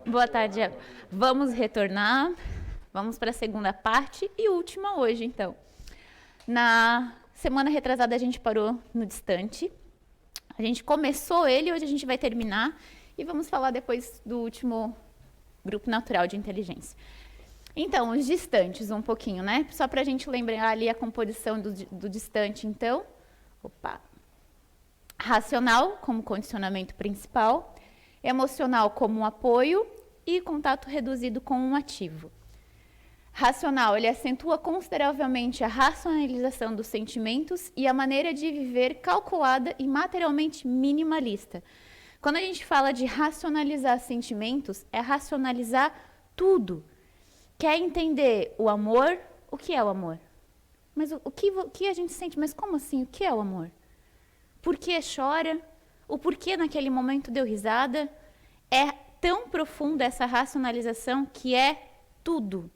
Boa tarde. Vamos retornar. Vamos para a segunda parte e última hoje, então. Na semana retrasada a gente parou no distante. A gente começou ele, hoje a gente vai terminar e vamos falar depois do último grupo natural de inteligência. Então, os distantes um pouquinho, né? Só para a gente lembrar ali a composição do distante, então. Opa! Racional como condicionamento principal, emocional como um apoio e contato reduzido com um ativo. Racional, ele acentua consideravelmente a racionalização dos sentimentos e a maneira de viver calculada e materialmente minimalista. Quando a gente fala de racionalizar sentimentos, é racionalizar tudo. Quer entender o amor? O que é o amor? Mas o que a gente sente? Mas como assim? O que é o amor? Por que chora? O porquê naquele momento deu risada? É tão profunda essa racionalização que é tudo.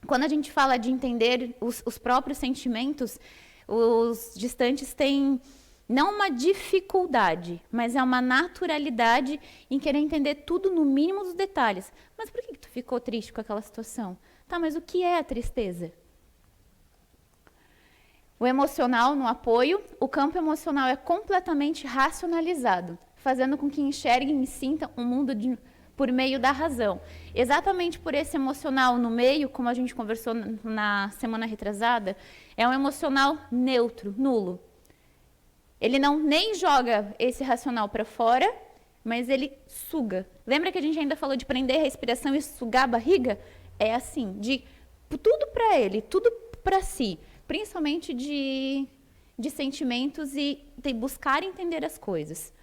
Quando a gente fala de entender os próprios sentimentos, os distantes têm não uma dificuldade, mas é uma naturalidade em querer entender tudo no mínimo dos detalhes. Mas por que tu ficou triste com aquela situação? Tá, mas o que é a tristeza? O emocional no apoio, o campo emocional é completamente racionalizado, fazendo com que enxerguem e sintam o mundo por meio da razão. Exatamente por esse emocional no meio, como a gente conversou na semana retrasada, é um emocional neutro, nulo. Ele não nem joga esse racional para fora, mas ele suga. Lembra que a gente ainda falou de prender a respiração e sugar a barriga? É assim, de tudo para ele, tudo para si, principalmente de sentimentos e de buscar entender as coisas.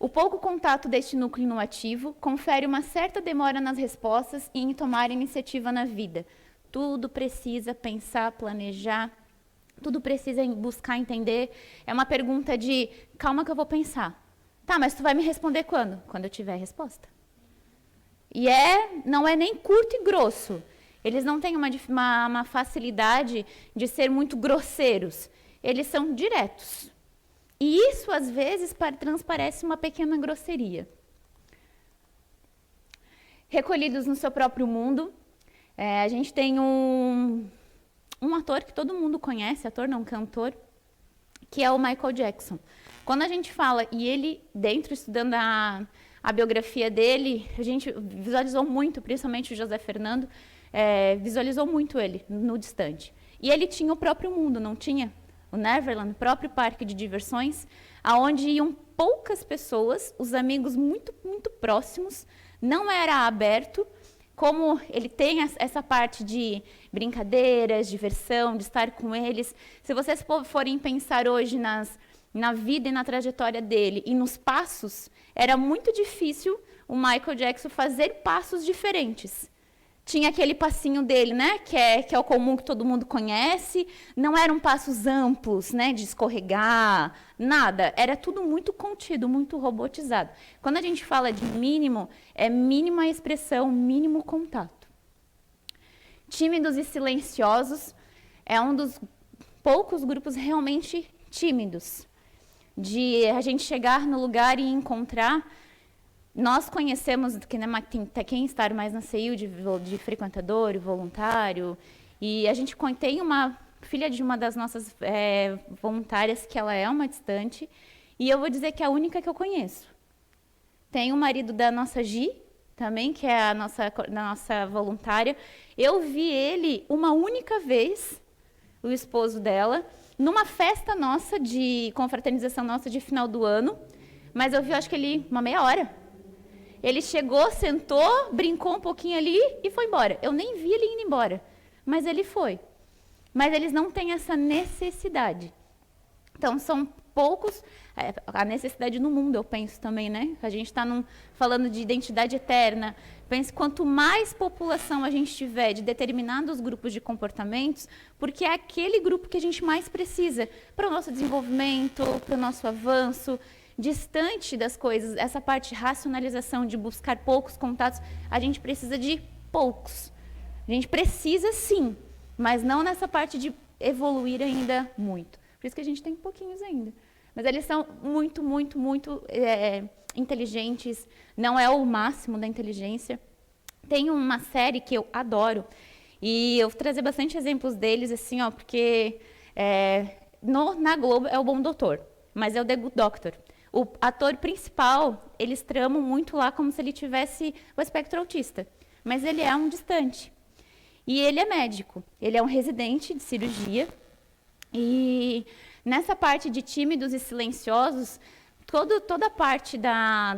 O pouco contato deste núcleo no ativo confere uma certa demora nas respostas e em tomar iniciativa na vida. Tudo precisa pensar, planejar, tudo precisa buscar entender. É uma pergunta de, calma que eu vou pensar. Tá, mas tu vai me responder quando? Quando eu tiver a resposta. E não é nem curto e grosso. Eles não têm uma facilidade de ser muito grosseiros. Eles são diretos. E isso, às vezes, transparece uma pequena grosseria. Recolhidos no seu próprio mundo, a gente tem um ator que todo mundo conhece, ator não, cantor, que é o Michael Jackson. Quando a gente fala, e ele, dentro, estudando a biografia dele, a gente visualizou muito, principalmente o José Fernando, visualizou muito ele no distante. E ele tinha o próprio mundo, não tinha? O Neverland, o próprio parque de diversões, aonde iam poucas pessoas, os amigos muito, muito próximos, não era aberto, como ele tem essa parte de brincadeiras, diversão, de estar com eles. Se vocês forem pensar hoje na vida e na trajetória dele e nos passos, era muito difícil o Michael Jackson fazer passos diferentes. Tinha aquele passinho dele, né, que é o comum que todo mundo conhece, não eram passos amplos, né, de escorregar, nada, era tudo muito contido, muito robotizado. Quando a gente fala de mínimo, é mínima expressão, mínimo contato. Tímidos e silenciosos é um dos poucos grupos realmente tímidos, de a gente chegar no lugar e encontrar. Nós conhecemos quem está mais na CEIU de frequentador, voluntário, e a gente tem uma filha de uma das nossas voluntárias que ela é uma distante, e eu vou dizer que é a única que eu conheço. Tem o marido da nossa Gi, também, que é a nossa voluntária. Eu vi ele uma única vez, o esposo dela, numa festa nossa, de confraternização nossa de final do ano, mas eu vi, acho que ele, uma meia hora. Ele chegou, sentou, brincou um pouquinho ali e foi embora. Eu nem vi ele indo embora, mas ele foi. Mas eles não têm essa necessidade. Então, são poucos, a necessidade no mundo, eu penso também, né? A gente está falando de identidade eterna. Pense, quanto mais população a gente tiver de determinados grupos de comportamentos, porque é aquele grupo que a gente mais precisa para o nosso desenvolvimento, para o nosso avanço. Distante das coisas, essa parte de racionalização, de buscar poucos contatos, a gente precisa de poucos. A gente precisa sim, mas não nessa parte de evoluir ainda muito. Por isso que a gente tem pouquinhos ainda. Mas eles são muito, muito, muito inteligentes, não é o máximo da inteligência. Tem uma série que eu adoro, e eu vou trazer bastante exemplos deles, assim, ó, porque na Globo é o Bom Doutor, mas é o The Good Doctor. O ator principal, eles tramam muito lá como se ele tivesse o espectro autista, mas ele é um distante. E ele é médico, ele é um residente de cirurgia, e nessa parte de tímidos e silenciosos, toda a parte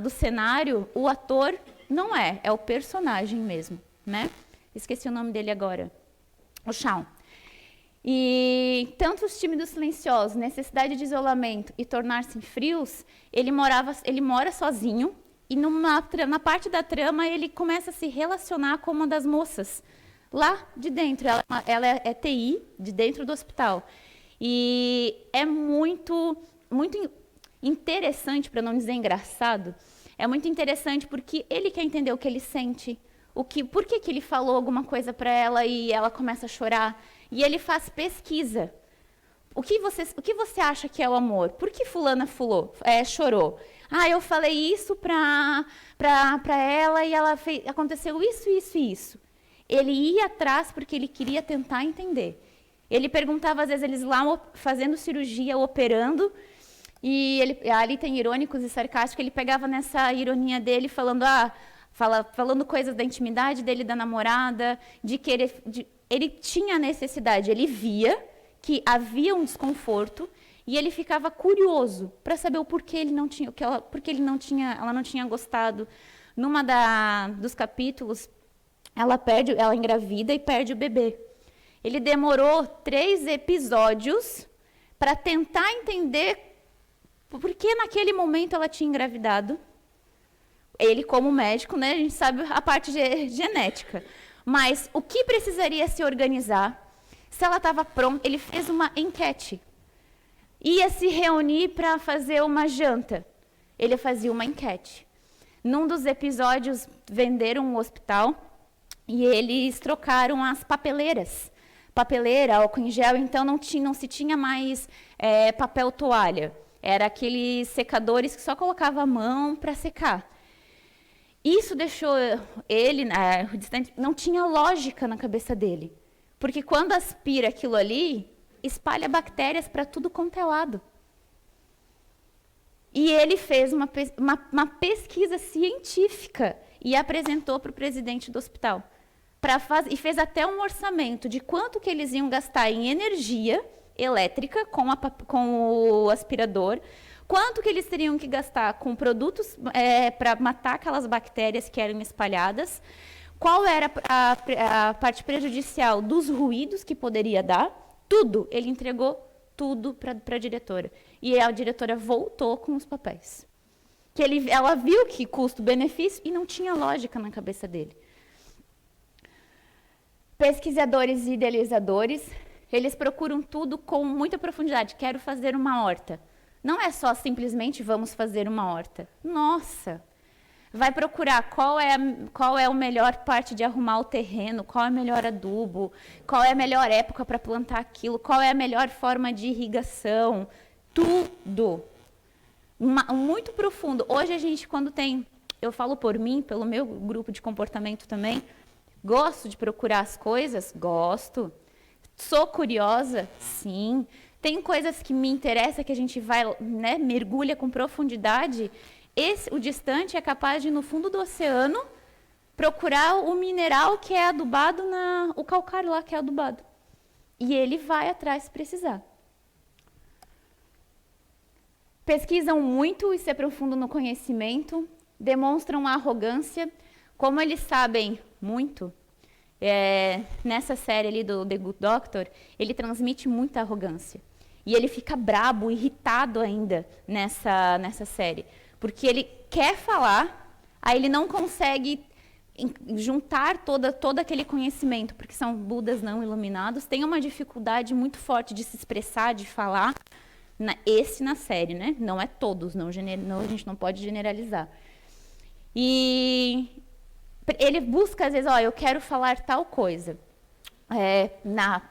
do cenário, o ator não é o personagem mesmo, né? Esqueci o nome dele agora, o Shawn. E tanto os tímidos silenciosos, necessidade de isolamento e tornar-se frios, ele mora sozinho e na parte da trama ele começa a se relacionar com uma das moças lá de dentro. Ela é TI, de dentro do hospital. E é muito interessante, para não dizer engraçado, é muito interessante porque ele quer entender o que ele sente, por que ele falou alguma coisa para ela e ela começa a chorar. E ele faz pesquisa. O que você acha que é o amor? Por que fulana chorou? Ah, eu falei isso para ela e aconteceu isso, isso e isso. Ele ia atrás porque ele queria tentar entender. Ele perguntava, às vezes, eles lá fazendo cirurgia, operando, e ali tem irônicos e sarcásticos, ele pegava nessa ironia dele, falando coisas da intimidade dele, da namorada, de que ele tinha necessidade, ele via que havia um desconforto, e ele ficava curioso para saber o porquê ela não tinha gostado. Dos capítulos, ela engravida e perde o bebê. Ele demorou 3 episódios para tentar entender por que naquele momento ela tinha engravidado. Ele, como médico, né, a gente sabe a parte genética. Mas o que precisaria se organizar? Se ela estava pronta, ele fez uma enquete. Ia se reunir para fazer uma janta. Ele fazia uma enquete. Num dos episódios, venderam um hospital e eles trocaram as papeleiras. Papeleira, álcool em gel, então não se tinha mais papel toalha. Era aqueles secadores que só colocava a mão para secar. Isso deixou ele, não tinha lógica na cabeça dele. Porque quando aspira aquilo ali, espalha bactérias para tudo quanto é lado. E ele fez uma pesquisa científica e apresentou para o presidente do hospital. E fez até um orçamento de quanto que eles iam gastar em energia elétrica com o aspirador, quanto que eles teriam que gastar com produtos para matar aquelas bactérias que eram espalhadas, qual era a parte prejudicial dos ruídos que poderia dar, tudo. Ele entregou tudo para a diretora. E a diretora voltou com os papéis. Ela viu que custo-benefício e não tinha lógica na cabeça dele. Pesquisadores e idealizadores, eles procuram tudo com muita profundidade. Quero fazer uma horta. Não é só simplesmente vamos fazer uma horta. Nossa! Vai procurar qual é a melhor parte de arrumar o terreno, qual é o melhor adubo, qual é a melhor época para plantar aquilo, qual é a melhor forma de irrigação. Tudo. Muito profundo. Hoje a gente, eu falo por mim, pelo meu grupo de comportamento também, gosto de procurar as coisas? Gosto. Sou curiosa? Sim. Tem coisas que me interessam, que a gente vai, né, mergulha com profundidade. O distante é capaz de ir no fundo do oceano procurar o mineral que é adubado, o calcário lá que é adubado. E ele vai atrás se precisar. Pesquisam muito e se aprofundam no conhecimento, demonstram arrogância. Como eles sabem muito, nessa série ali do The Good Doctor, ele transmite muita arrogância. E ele fica brabo, irritado ainda nessa série. Porque ele quer falar, aí ele não consegue juntar todo aquele conhecimento, porque são Budas não iluminados, tem uma dificuldade muito forte de se expressar, de falar, na série, né? Não é todos, a gente não pode generalizar. E ele busca, às vezes, eu quero falar tal coisa,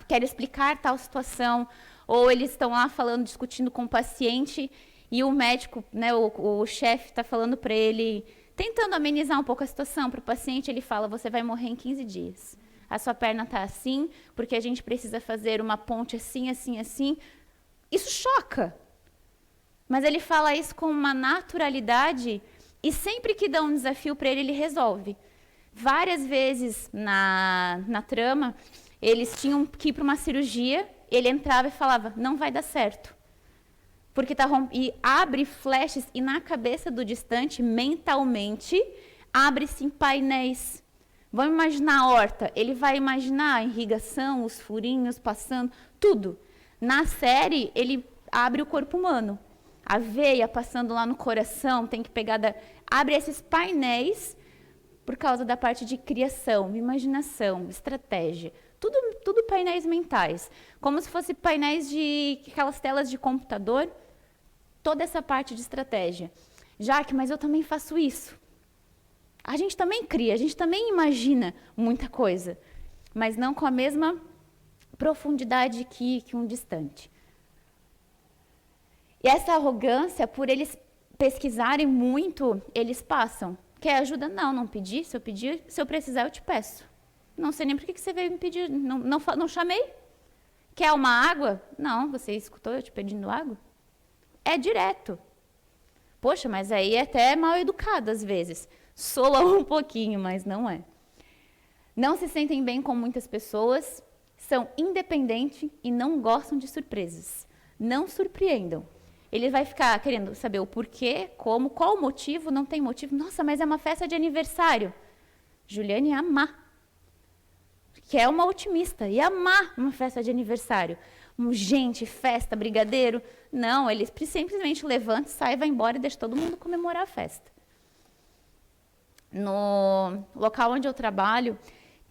quero explicar tal situação, ou eles estão lá falando, discutindo com o paciente, e o médico, né, o chefe está falando para ele, tentando amenizar um pouco a situação para o paciente, ele fala, você vai morrer em 15 dias. A sua perna está assim, porque a gente precisa fazer uma ponte assim, assim, assim. Isso choca. Mas ele fala isso com uma naturalidade e sempre que dá um desafio para ele, ele resolve. Várias vezes na trama, eles tinham que ir para uma cirurgia, ele entrava e falava, não vai dar certo. Porque e abre flashes e na cabeça do distante, mentalmente, abre-se painéis. Vamos imaginar a horta, ele vai imaginar a irrigação, os furinhos passando, tudo. Na série, ele abre o corpo humano. A veia passando lá no coração, tem que pegar abre esses painéis por causa da parte de criação, imaginação, estratégia. Tudo painéis mentais. Como se fosse painéis de aquelas telas de computador, toda essa parte de estratégia. Jaque, mas eu também faço isso. A gente também cria, a gente também imagina muita coisa, mas não com a mesma profundidade que um distante. E essa arrogância, por eles pesquisarem muito, eles passam. Quer ajuda? Não pedi. Se eu precisar, eu te peço. Não sei nem por que você veio me pedir. Não chamei. Quer uma água? Não, você escutou eu te pedindo água? É direto. Poxa, mas aí é até mal educado às vezes. Soa um pouquinho, mas não é. Não se sentem bem com muitas pessoas, são independentes e não gostam de surpresas. Não surpreendam. Ele vai ficar querendo saber o porquê, como, qual o motivo, não tem motivo. Nossa, mas é uma festa de aniversário. Juliane ia amar. Que é uma otimista, ia amar uma festa de aniversário. Gente, festa, brigadeiro. Não, ele simplesmente levanta, sai, vai embora e deixa todo mundo comemorar a festa. No local onde eu trabalho,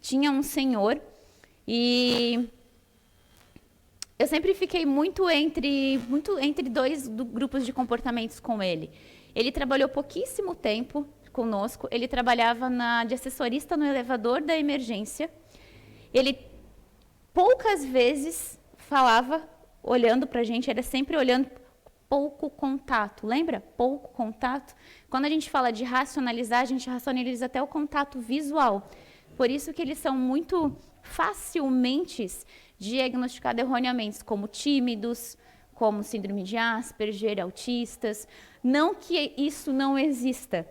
tinha um senhor e eu sempre fiquei muito entre dois grupos de comportamentos com ele. Ele trabalhou pouquíssimo tempo conosco, ele trabalhava de assessorista no elevador da emergência. Ele poucas vezes falava, olhando para a gente, era sempre olhando, pouco contato, lembra? Pouco contato. Quando a gente fala de racionalizar, a gente racionaliza até o contato visual. Por isso que eles são muito facilmente diagnosticados erroneamente, como tímidos, como síndrome de Asperger, autistas. Não que isso não exista,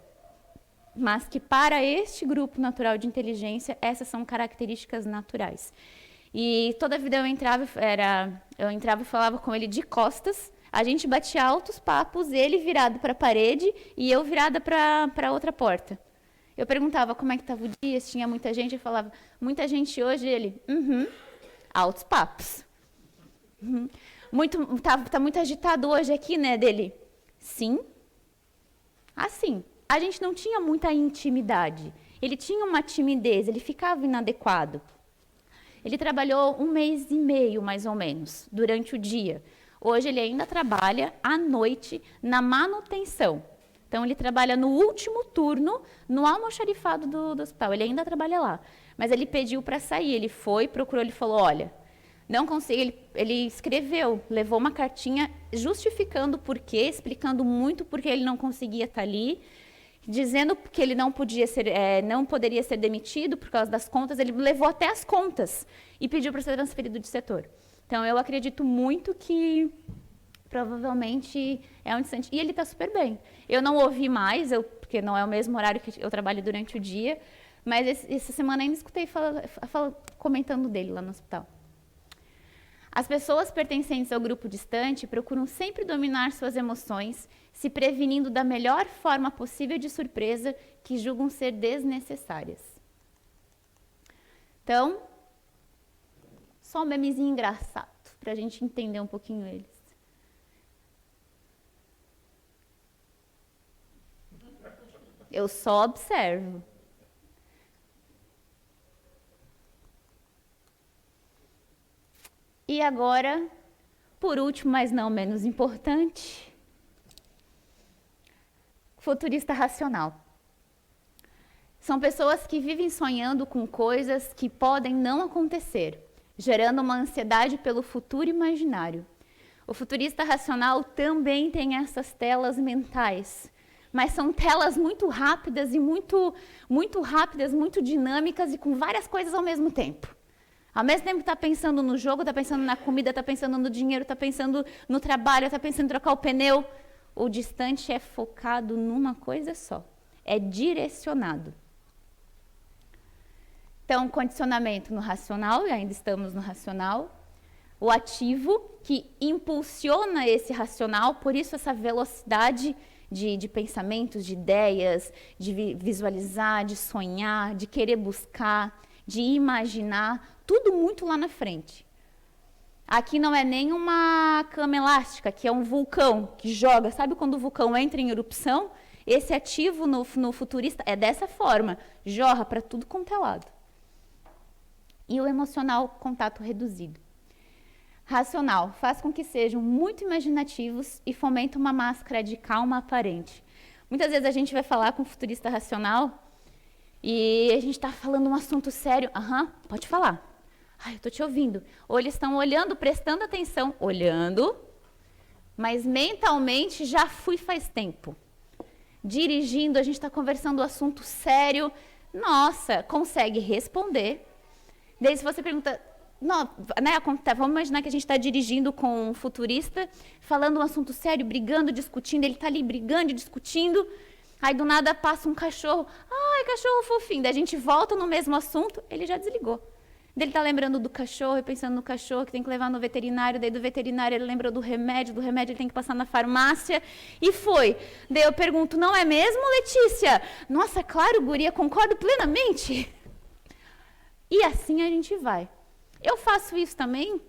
mas que para este grupo natural de inteligência, essas são características naturais. E toda a vida eu entrava e falava com ele de costas, a gente batia altos papos, ele virado para a parede e eu virada para outra porta. Eu perguntava como é que estava o dia, se tinha muita gente, eu falava, muita gente hoje, ele, altos papos. Tá muito agitado hoje aqui, né, dele? Sim. Assim, a gente não tinha muita intimidade, ele tinha uma timidez, ele ficava inadequado. Ele trabalhou 1 mês e meio, mais ou menos, durante o dia. Hoje ele ainda trabalha à noite na manutenção. Então ele trabalha no último turno, no almoxarifado do hospital. Ele ainda trabalha lá. Mas ele pediu para sair. Ele foi, procurou, ele falou, olha, não consigo. Ele escreveu, levou uma cartinha justificando o porquê, explicando muito porque ele não conseguia estar ali, dizendo que ele não poderia ser demitido por causa das contas. Ele levou até as contas e pediu para ser transferido de setor. Então, eu acredito muito que provavelmente é um distante. E ele está super bem. Eu não ouvi mais, porque não é o mesmo horário que eu trabalho durante o dia, mas essa semana ainda escutei comentando dele lá no hospital. As pessoas pertencentes ao grupo distante procuram sempre dominar suas emoções, se prevenindo da melhor forma possível de surpresa que julgam ser desnecessárias. Então, só um memezinho engraçado, para a gente entender um pouquinho eles. Eu só observo. E agora, por último, mas não menos importante, futurista racional. São pessoas que vivem sonhando com coisas que podem não acontecer, gerando uma ansiedade pelo futuro imaginário. O futurista racional também tem essas telas mentais, mas são telas muito rápidas e muito rápidas, muito dinâmicas e com várias coisas ao mesmo tempo. Ao mesmo tempo que está pensando no jogo, está pensando na comida, está pensando no dinheiro, está pensando no trabalho, está pensando em trocar o pneu. O distante é focado numa coisa só, é direcionado. Então, condicionamento no racional, e ainda estamos no racional. O ativo, que impulsiona esse racional, por isso essa velocidade de pensamentos, de ideias, de visualizar, de sonhar, de querer buscar, de imaginar, tudo muito lá na frente. Aqui não é nem uma cama elástica, que é um vulcão que joga. Sabe quando o vulcão entra em erupção? Esse ativo no futurista é dessa forma, jorra para tudo quanto é lado. E o emocional, contato reduzido. Racional, faz com que sejam muito imaginativos e fomenta uma máscara de calma aparente. Muitas vezes a gente vai falar com um futurista racional e a gente está falando um assunto sério. Pode falar. Eu estou te ouvindo. Ou eles estão olhando, prestando atenção, olhando, mas mentalmente já fui faz tempo. Dirigindo, a gente está conversando um assunto sério. Nossa, consegue responder. Daí se você pergunta, não, né, vamos imaginar que a gente está dirigindo com um futurista, falando um assunto sério, brigando, discutindo, ele está ali brigando e discutindo, aí do nada passa um cachorro, ai, cachorro fofinho, daí a gente volta no mesmo assunto, ele já desligou. Daí ele está lembrando do cachorro e pensando no cachorro que tem que levar no veterinário, daí do veterinário ele lembrou do remédio ele tem que passar na farmácia e foi. Daí eu pergunto, não é mesmo, Letícia? Nossa, claro, guria, concordo plenamente. E assim a gente vai. Eu faço isso também,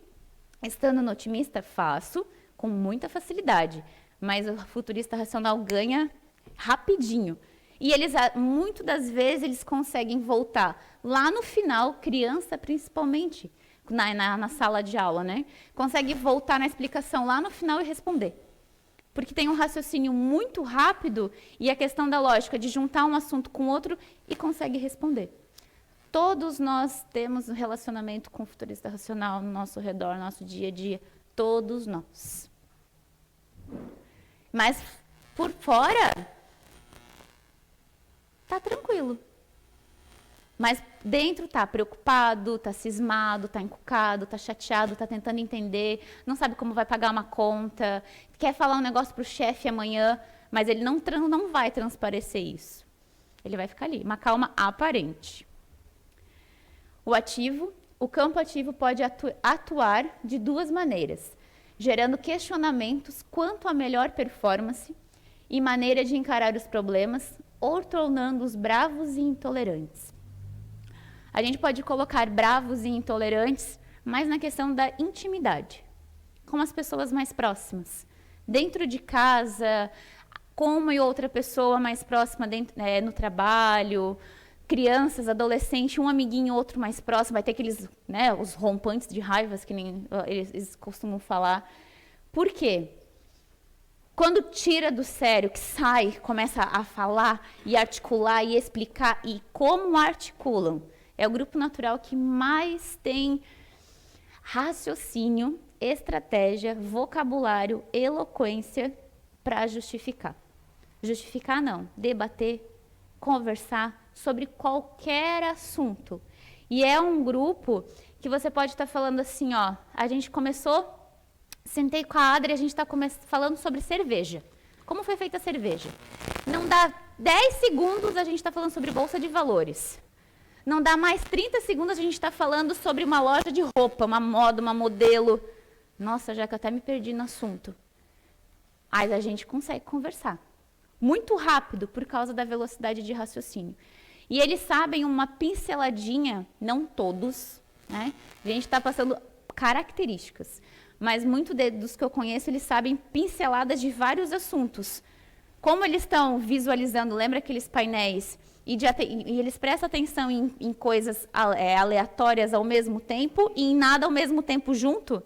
estando no otimista, faço com muita facilidade, mas o futurista racional ganha rapidinho. E eles, muitas das vezes, eles conseguem voltar lá no final, criança principalmente, na sala de aula, né? Consegue voltar na explicação lá no final e responder. Porque tem um raciocínio muito rápido e a questão da lógica de juntar um assunto com outro e consegue responder. Todos nós temos um relacionamento com o futurista racional no nosso redor, no nosso dia a dia. Todos nós. Mas por fora, tá tranquilo. Mas dentro tá preocupado, tá cismado, tá encucado, tá chateado, tá tentando entender, não sabe como vai pagar uma conta, quer falar um negócio pro chefe amanhã, mas ele não vai transparecer isso. Ele vai ficar ali, uma calma aparente. O ativo, o campo ativo pode atuar de duas maneiras, gerando questionamentos quanto à melhor performance e maneira de encarar os problemas, ou tornando-os bravos e intolerantes. A gente pode colocar bravos e intolerantes mais na questão da intimidade, com as pessoas mais próximas. Dentro de casa, com uma e outra pessoa mais próxima no trabalho, crianças, adolescentes, um amiguinho, outro mais próximo, vai ter aqueles, né, os rompantes de raivas que nem eles costumam falar. Por quê? Quando tira do sério, que sai, começa a falar e articular e explicar, e como articulam, é o grupo natural que mais tem raciocínio, estratégia, vocabulário, eloquência para justificar. Justificar não, debater, conversar sobre qualquer assunto. E é um grupo que você pode estar falando assim, ó, a gente começou, sentei com a Adri e a gente está falando sobre cerveja. Como foi feita a cerveja? Não dá 10 segundos, a gente está falando sobre bolsa de valores. Não dá mais 30 segundos, a gente está falando sobre uma loja de roupa, uma moda, uma modelo. Nossa, já que eu até me perdi no assunto. Mas a gente consegue conversar. Muito rápido, por causa da velocidade de raciocínio. E eles sabem uma pinceladinha, não todos, né? A gente está passando características, mas muitos dos que eu conheço, eles sabem pinceladas de vários assuntos. Como eles estão visualizando, lembra aqueles painéis? E eles prestam atenção em coisas aleatórias ao mesmo tempo e em nada ao mesmo tempo junto.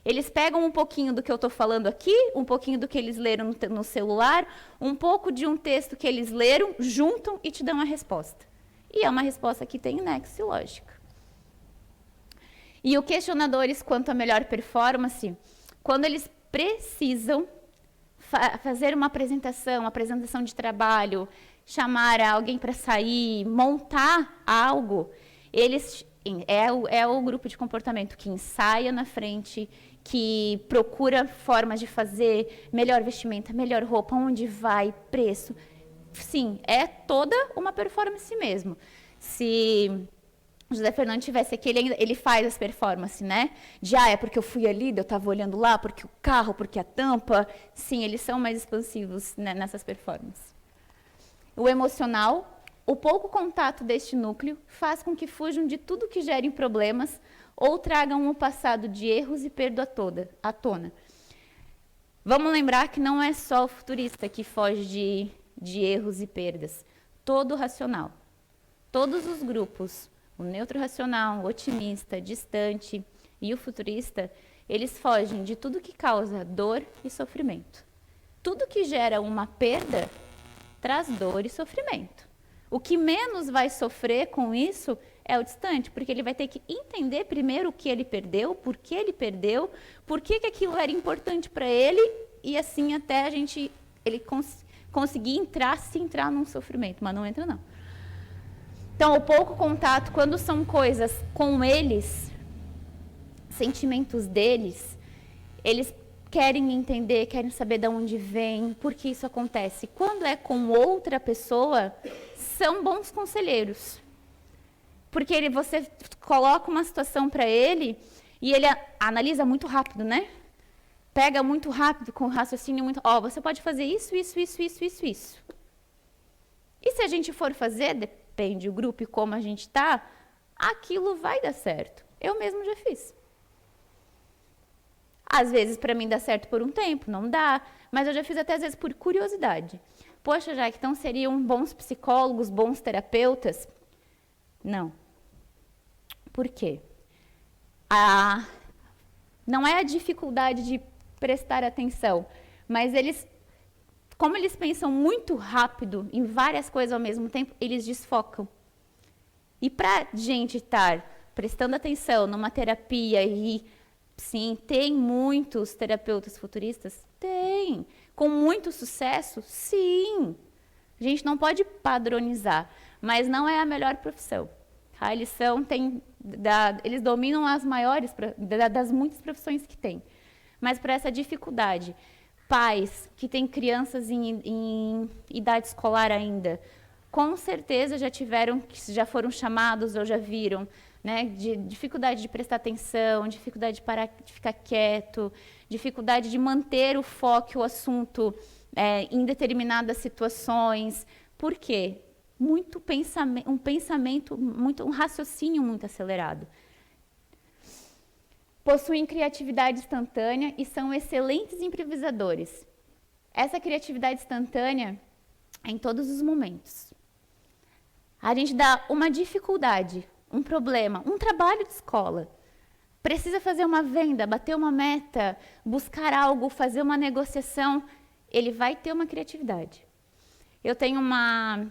Eles pegam um pouquinho do que eu estou falando aqui, um pouquinho do que eles leram no celular, um pouco de um texto que eles leram, juntam e te dão a resposta. E é uma resposta que tem nexo e lógica. E o questionadores quanto à melhor performance, quando eles precisam fazer uma apresentação de trabalho, chamar alguém para sair, montar algo, eles é o grupo de comportamento que ensaia na frente, que procura formas de fazer, melhor vestimenta, melhor roupa, onde vai, preço. Sim, é toda uma performance mesmo. Se o José Fernando tivesse aqui, ele faz as performances, né? É porque eu fui ali, eu estava olhando lá, porque o carro, porque a tampa. Sim, eles são mais expansivos, né, nessas performances. O emocional, o pouco contato deste núcleo faz com que fujam de tudo que gere problemas ou tragam um passado de erros e perda à tona. Vamos lembrar que não é só o futurista que foge de erros e perdas. Todo o racional. Todos os grupos, o neutro racional, o otimista, distante e o futurista, eles fogem de tudo que causa dor e sofrimento. Tudo que gera uma perda traz dor e sofrimento. O que menos vai sofrer com isso é o distante, porque ele vai ter que entender primeiro o que ele perdeu, por que que aquilo era importante para ele, e assim até ele conseguir se entrar num sofrimento, mas não entra não. Então, o pouco contato, quando são coisas com eles, sentimentos deles, eles querem entender, querem saber de onde vem, por que isso acontece. Quando é com outra pessoa, são bons conselheiros. Porque você coloca uma situação para ele e ele analisa muito rápido, né? Pega muito rápido, com raciocínio muito... você pode fazer isso. E se a gente for fazer, depende do grupo e como a gente está, aquilo vai dar certo. Eu mesmo já fiz. Às vezes, para mim, dá certo por um tempo, não dá. Mas eu já fiz até, às vezes, por curiosidade. Poxa, Jaque, então seriam bons psicólogos, bons terapeutas? Não. Por quê? Não é a dificuldade de prestar atenção, mas como eles pensam muito rápido em várias coisas ao mesmo tempo, eles desfocam. E para a gente estar prestando atenção numa terapia, e sim, tem muitos terapeutas futuristas? Tem. Com muito sucesso? Sim. A gente não pode padronizar, mas não é a melhor profissão. Eles dominam as maiores, das muitas profissões que tem. Mas para essa dificuldade, pais que têm crianças em idade escolar ainda, com certeza já foram chamados ou já viram, né, de dificuldade de prestar atenção, dificuldade de ficar quieto, dificuldade de manter o foco, o assunto em determinadas situações. Por quê? Um raciocínio muito acelerado. Possuem criatividade instantânea e são excelentes improvisadores. Essa criatividade instantânea é em todos os momentos. A gente dá uma dificuldade, um problema, um trabalho de escola. Precisa fazer uma venda, bater uma meta, buscar algo, fazer uma negociação. Ele vai ter uma criatividade. Eu tenho uma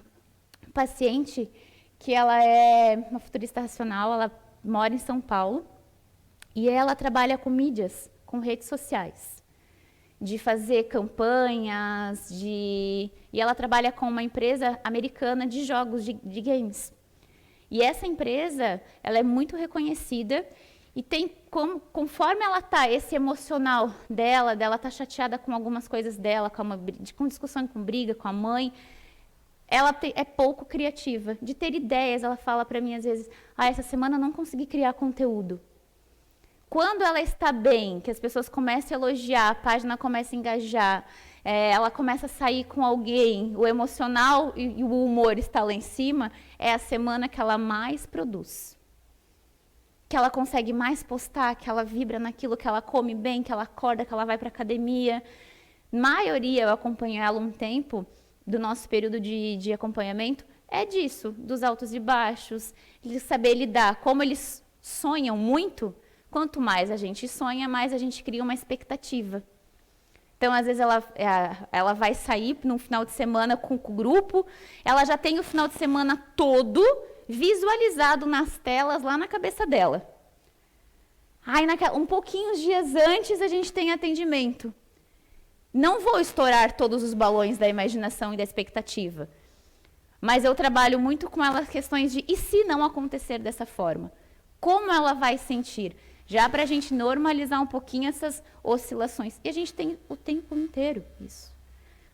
paciente que ela é uma futurista racional, ela mora em São Paulo e ela trabalha com mídias, com redes sociais, de fazer campanhas, e ela trabalha com uma empresa americana de jogos, de games. E essa empresa, ela é muito reconhecida e tem, conforme ela está, esse emocional dela tá chateada com algumas coisas dela, com discussão, com briga com a mãe, ela é pouco criativa, de ter ideias. Ela fala para mim às vezes, essa semana eu não consegui criar conteúdo. Quando ela está bem, que as pessoas começam a elogiar, a página começa a engajar, ela começa a sair com alguém, o emocional e o humor está lá em cima, é a semana que ela mais produz. Que ela consegue mais postar, que ela vibra naquilo, que ela come bem, que ela acorda, que ela vai para a academia. Maioria, eu acompanho ela um tempo, do nosso período de acompanhamento, é disso, dos altos e baixos, de saber lidar. Como eles sonham muito, quanto mais a gente sonha, mais a gente cria uma expectativa. Então, às vezes, ela vai sair num final de semana com o grupo, ela já tem o final de semana todo visualizado nas telas, lá na cabeça dela. Aí, um pouquinho dias antes, a gente tem atendimento. Não vou estourar todos os balões da imaginação e da expectativa. Mas eu trabalho muito com elas questões de, e se não acontecer dessa forma? Como ela vai sentir? Já para a gente normalizar um pouquinho essas oscilações. E a gente tem o tempo inteiro isso.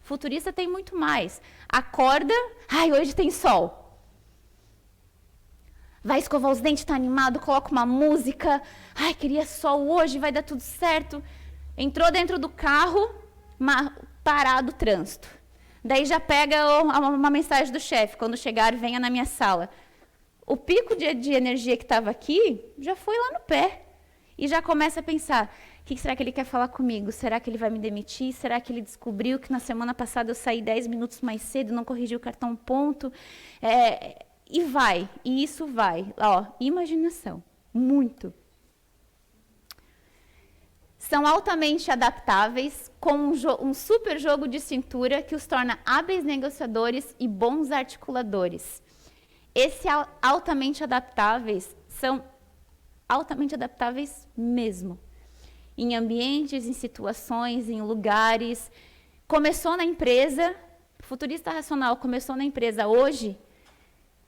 Futurista tem muito mais. Acorda, ai, hoje tem sol. Vai escovar os dentes, tá animado, coloca uma música. Ai, queria sol hoje, vai dar tudo certo. Entrou dentro do carro, parado o trânsito. Daí já pega uma mensagem do chefe, quando chegar, venha na minha sala. O pico de energia que estava aqui, já foi lá no pé. E já começa a pensar, o que será que ele quer falar comigo? Será que ele vai me demitir? Será que ele descobriu que na semana passada eu saí 10 minutos mais cedo, não corrigi o cartão ponto? E vai, e isso vai. Ó, imaginação, muito. São altamente adaptáveis, com um super jogo de cintura que os torna hábeis negociadores e bons articuladores. Esses altamente adaptáveis são altamente adaptáveis mesmo. Em ambientes, em situações, em lugares. Começou na empresa, futurista racional começou na empresa hoje,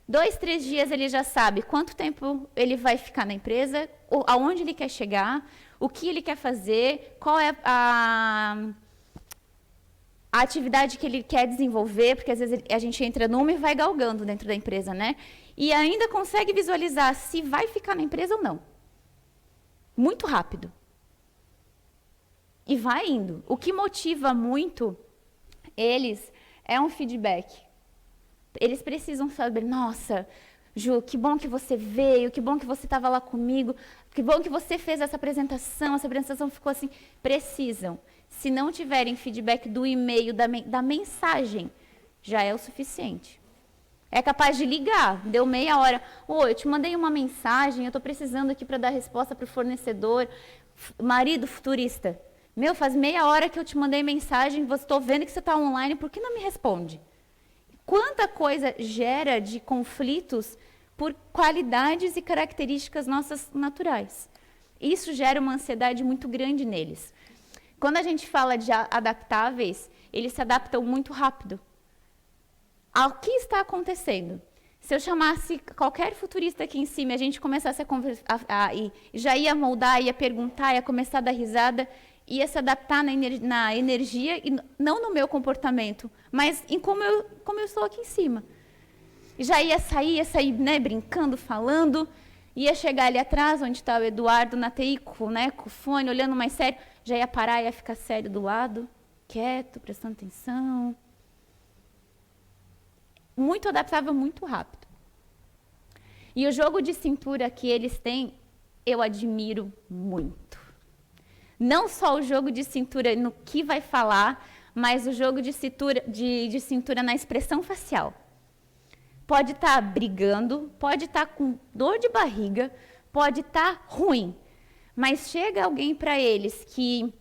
2, 3 dias ele já sabe quanto tempo ele vai ficar na empresa, aonde ele quer chegar, o que ele quer fazer, qual é a atividade que ele quer desenvolver, porque às vezes a gente entra numa e vai galgando dentro da empresa, né? E ainda consegue visualizar se vai ficar na empresa ou não. Muito rápido. E vai indo. O que motiva muito eles é um feedback. Eles precisam saber, nossa, Ju, que bom que você veio, que bom que você estava lá comigo, que bom que você fez essa apresentação ficou assim. Precisam. Se não tiverem feedback do e-mail, da mensagem, já é o suficiente. É capaz de ligar, deu meia hora. Oi, eu te mandei uma mensagem, eu estou precisando aqui para dar resposta para o fornecedor. Marido futurista, meu, faz meia hora que eu te mandei mensagem, estou vendo que você está online, por que não me responde? Quanta coisa gera de conflitos por qualidades e características nossas naturais. Isso gera uma ansiedade muito grande neles. Quando a gente fala de adaptáveis, eles se adaptam muito rápido ao que está acontecendo. Se eu chamasse qualquer futurista aqui em cima e a gente começasse a conversar, já ia moldar, ia perguntar, ia começar a dar risada, ia se adaptar na energia, e não no meu comportamento, mas em como eu estou aqui em cima. Já ia sair né, brincando, falando, ia chegar ali atrás, onde está o Eduardo, na TI, com o fone, olhando mais sério, já ia parar, ia ficar sério do lado, quieto, prestando atenção. Muito adaptável, muito rápido. E o jogo de cintura que eles têm, eu admiro muito. Não só o jogo de cintura no que vai falar, mas o jogo de cintura na expressão facial. Pode estar brigando, pode estar com dor de barriga, pode estar ruim, mas chega alguém para eles que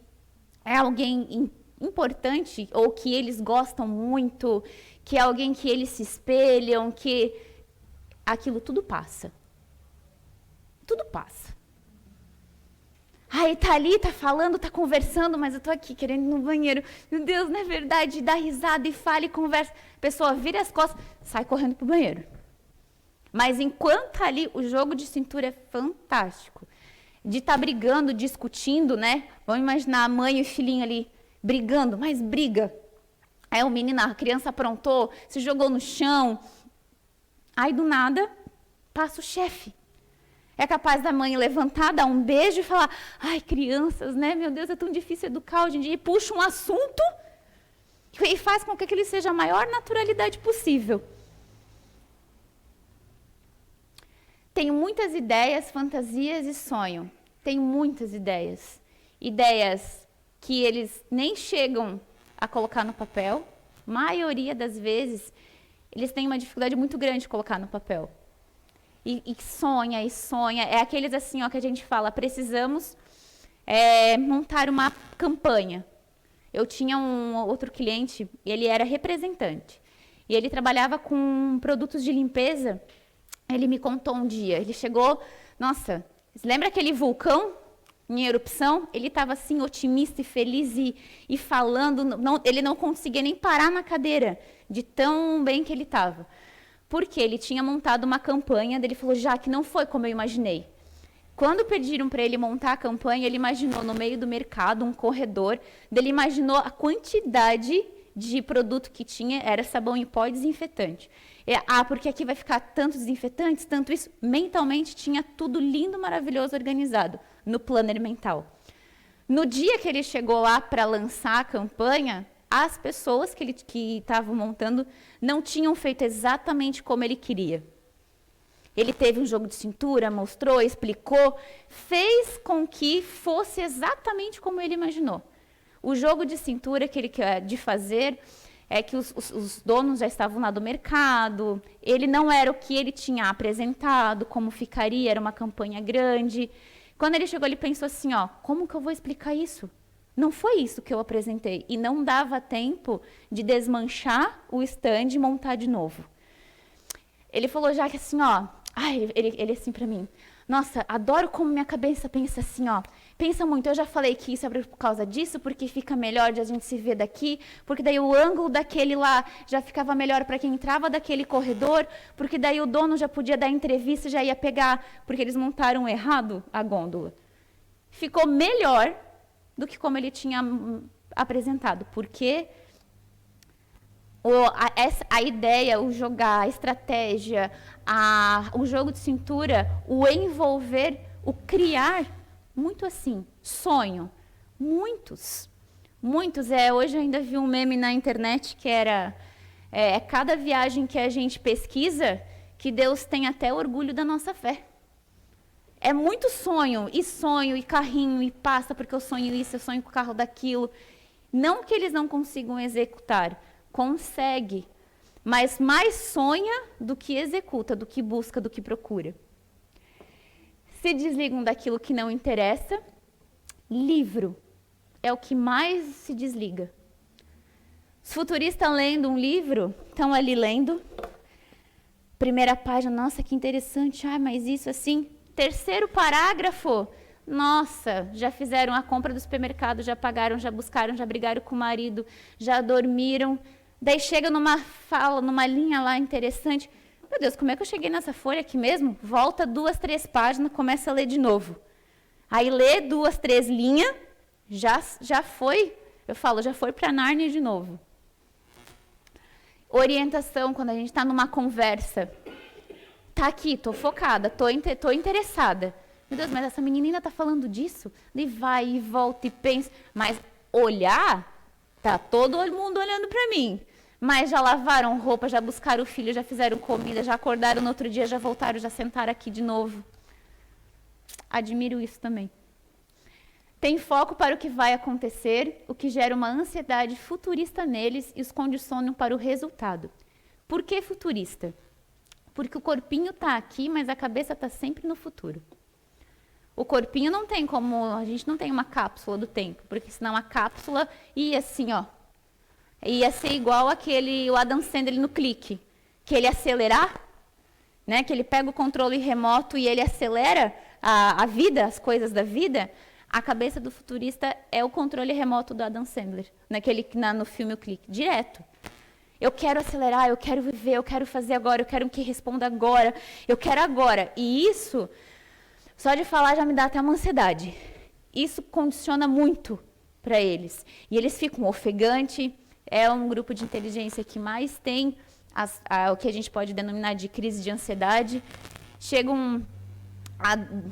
é alguém importante ou que eles gostam muito, que é alguém que eles se espelham, que aquilo tudo passa. Tudo passa. Ai, tá ali, tá falando, tá conversando, mas eu tô aqui querendo ir no banheiro. Meu Deus, não é verdade? Dá risada e fala e conversa. A pessoa vira as costas, sai correndo pro banheiro. Mas enquanto tá ali, o jogo de cintura é fantástico. De estar brigando, discutindo, né? Vamos imaginar a mãe e o filhinho ali brigando, mas briga. Aí o menino, a criança aprontou, se jogou no chão. Aí do nada, passa o chefe. É capaz da mãe levantar, dar um beijo e falar, ai, crianças, né? Meu Deus, é tão difícil educar hoje em dia. E puxa um assunto e faz com que aquele seja a maior naturalidade possível. Tenho muitas ideias, fantasias e sonho. Tenho muitas ideias. Ideias que eles nem chegam a colocar no papel. Maioria das vezes, eles têm uma dificuldade muito grande de colocar no papel. E sonha, e sonha. É aqueles assim, ó, que a gente fala, precisamos montar uma campanha. Eu tinha um outro cliente, ele era representante. E ele trabalhava com produtos de limpeza. Ele me contou um dia, ele chegou, nossa, lembra aquele vulcão em erupção, ele estava assim, otimista e feliz e falando, ele não conseguia nem parar na cadeira, de tão bem que ele estava. Porque ele tinha montado uma campanha, ele falou, já que não foi como eu imaginei. Quando pediram para ele montar a campanha, ele imaginou no meio do mercado um corredor, ele imaginou a quantidade de produto que tinha, era sabão em pó e desinfetante. Porque aqui vai ficar tantos desinfetantes, tanto isso. Mentalmente tinha tudo lindo, maravilhoso, organizado, no planner mental. No dia que ele chegou lá para lançar a campanha, as pessoas que estavam montando não tinham feito exatamente como ele queria. Ele teve um jogo de cintura, mostrou, explicou, fez com que fosse exatamente como ele imaginou. O jogo de cintura que ele quer de fazer é que os donos já estavam lá do mercado, ele não era o que ele tinha apresentado, como ficaria, era uma campanha grande. Quando ele chegou, ele pensou assim, como que eu vou explicar isso? Não foi isso que eu apresentei. E não dava tempo de desmanchar o stand e montar de novo. Ele falou já que assim, ele assim para mim, nossa, adoro como minha cabeça pensa assim, pensa muito, eu já falei que isso é por causa disso, porque fica melhor de a gente se ver daqui, porque daí o ângulo daquele lá já ficava melhor para quem entrava daquele corredor, porque daí o dono já podia dar entrevista, já ia pegar, porque eles montaram errado a gôndola. Ficou melhor do que como ele tinha apresentado, porque a ideia, o jogar, a estratégia, o jogo de cintura, o envolver, o criar, muito assim, sonho. Muitos. Hoje eu ainda vi um meme na internet que era cada viagem que a gente pesquisa, que Deus tem até orgulho da nossa fé. É muito sonho, e carrinho, e passa, porque eu sonho isso, eu sonho com o carro daquilo. Não que eles não consigam executar, consegue, mas mais sonha do que executa, do que busca, do que procura. Se desligam daquilo que não interessa. Livro é o que mais se desliga. Os futuristas lendo um livro, estão ali lendo. Primeira página, nossa, que interessante, mas isso assim. Terceiro parágrafo, nossa, já fizeram a compra do supermercado, já pagaram, já buscaram, já brigaram com o marido, já dormiram. Daí chega numa fala, numa linha lá interessante. Meu Deus, como é que eu cheguei nessa folha aqui mesmo? Volta 2, 3 páginas, começa a ler de novo. Aí lê 2, 3 linhas, já foi, eu falo, já foi para Nárnia de novo. Orientação, quando a gente está numa conversa. Tá aqui, tô focada, tô interessada. Meu Deus, mas essa menina ainda tá falando disso? E vai e volta e pensa. Mas olhar, tá todo mundo olhando para mim. Mas já lavaram roupa, já buscaram o filho, já fizeram comida, já acordaram no outro dia, já voltaram, já sentaram aqui de novo. Admiro isso também. Tem foco para o que vai acontecer, o que gera uma ansiedade futurista neles e os condicionam para o resultado. Por que futurista? Porque o corpinho está aqui, mas a cabeça está sempre no futuro. O corpinho não tem como, a gente não tem uma cápsula do tempo, porque senão a cápsula ia assim, ia ser igual o Adam Sandler no Clique, que ele acelerar, né, que ele pega o controle remoto e ele acelera a vida, as coisas da vida. A cabeça do futurista é o controle remoto do Adam Sandler, no filme O Clique, direto. Eu quero acelerar, eu quero viver, eu quero fazer agora, eu quero que responda agora, eu quero agora. E isso, só de falar já me dá até uma ansiedade. Isso condiciona muito para eles. E eles ficam ofegantes, é um grupo de inteligência que mais tem o que a gente pode denominar de crise de ansiedade. Chegam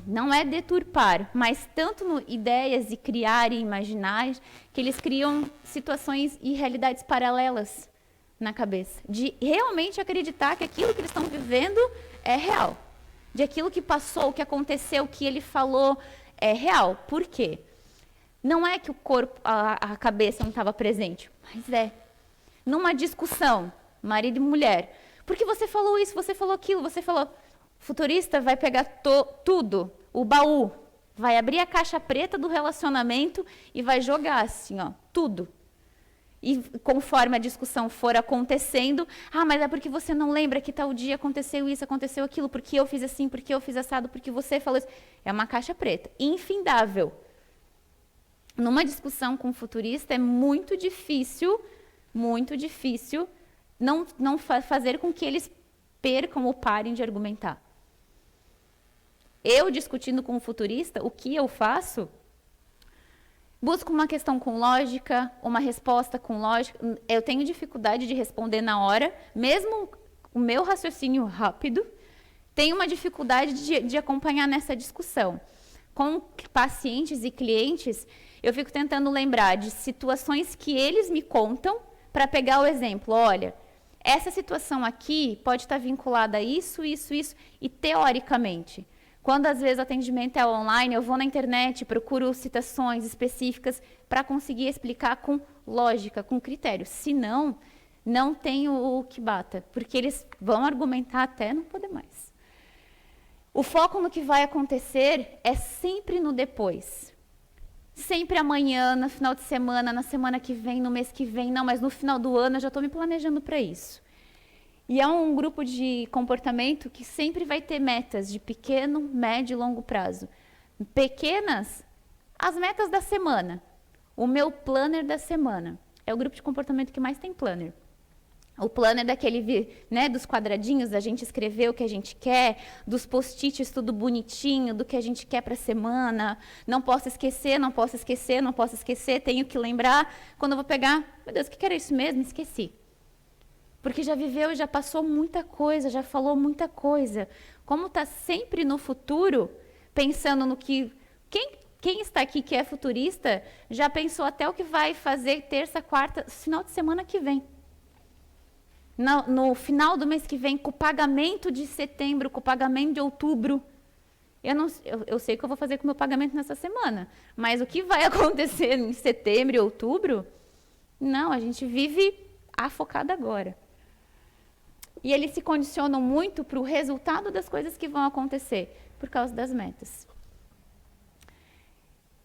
não é deturpar, mas tanto no ideias e criar e imaginar, que eles criam situações e realidades paralelas na cabeça, de realmente acreditar que aquilo que eles estão vivendo é real, de aquilo que passou, o que aconteceu, o que ele falou é real. Por quê? Não é que o corpo, a cabeça não estava presente, mas é. Numa discussão, marido e mulher, porque você falou isso, você falou aquilo, você falou... O futurista vai pegar tudo, o baú, vai abrir a caixa preta do relacionamento e vai jogar assim, tudo. E conforme a discussão for acontecendo, mas é porque você não lembra que tal dia aconteceu isso, aconteceu aquilo, porque eu fiz assim, porque eu fiz assado, porque você falou isso. É uma caixa preta, infindável. numa discussão com o futurista é muito difícil não fazer com que eles percam ou parem de argumentar. Eu discutindo com o futurista, o que eu faço? Busco uma questão com lógica, uma resposta com lógica. Eu tenho dificuldade de responder na hora, mesmo o meu raciocínio rápido, tenho uma dificuldade de acompanhar nessa discussão. Com pacientes e clientes, eu fico tentando lembrar de situações que eles me contam para pegar o exemplo. Olha, essa situação aqui pode estar vinculada a isso, e teoricamente. Quando às vezes o atendimento é online, eu vou na internet, procuro citações específicas para conseguir explicar com lógica, com critério. Se não, não tem o que bata, porque eles vão argumentar até não poder mais. O foco no que vai acontecer é sempre no depois. Sempre amanhã, no final de semana, na semana que vem, no mês que vem. Não, mas no final do ano eu já estou me planejando para isso. E é um grupo de comportamento que sempre vai ter metas de pequeno, médio e longo prazo. Pequenas, as metas da semana. O meu planner da semana. É o grupo de comportamento que mais tem planner. O planner é daquele, né, dos quadradinhos, da gente escrever o que a gente quer, dos post-its tudo bonitinho, do que a gente quer para a semana. Não posso esquecer, não posso esquecer, não posso esquecer, tenho que lembrar. Quando eu vou pegar, meu Deus, o que era isso mesmo? Esqueci. Porque já viveu, já passou muita coisa, já falou muita coisa. Como está sempre no futuro, pensando no que... Quem está aqui que é futurista, já pensou até o que vai fazer terça, quarta, final de semana que vem. No final do mês que vem, com o pagamento de setembro, com o pagamento de outubro. Eu sei o que eu vou fazer com o meu pagamento nessa semana. Mas o que vai acontecer em setembro e outubro? Não, a gente vive afocado agora. E eles se condicionam muito para o resultado das coisas que vão acontecer, por causa das metas.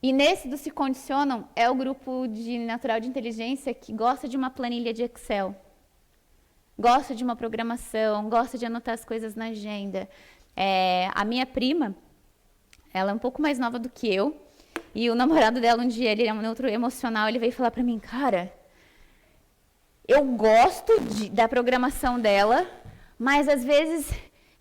E nesse do se condicionam é o grupo de natural de inteligência que gosta de uma planilha de Excel. Gosta de uma programação, gosta de anotar as coisas na agenda. A minha prima, ela é um pouco mais nova do que eu, e o namorado dela um dia, ele é um neutro emocional, ele veio falar para mim, cara, eu gosto da programação dela, mas às vezes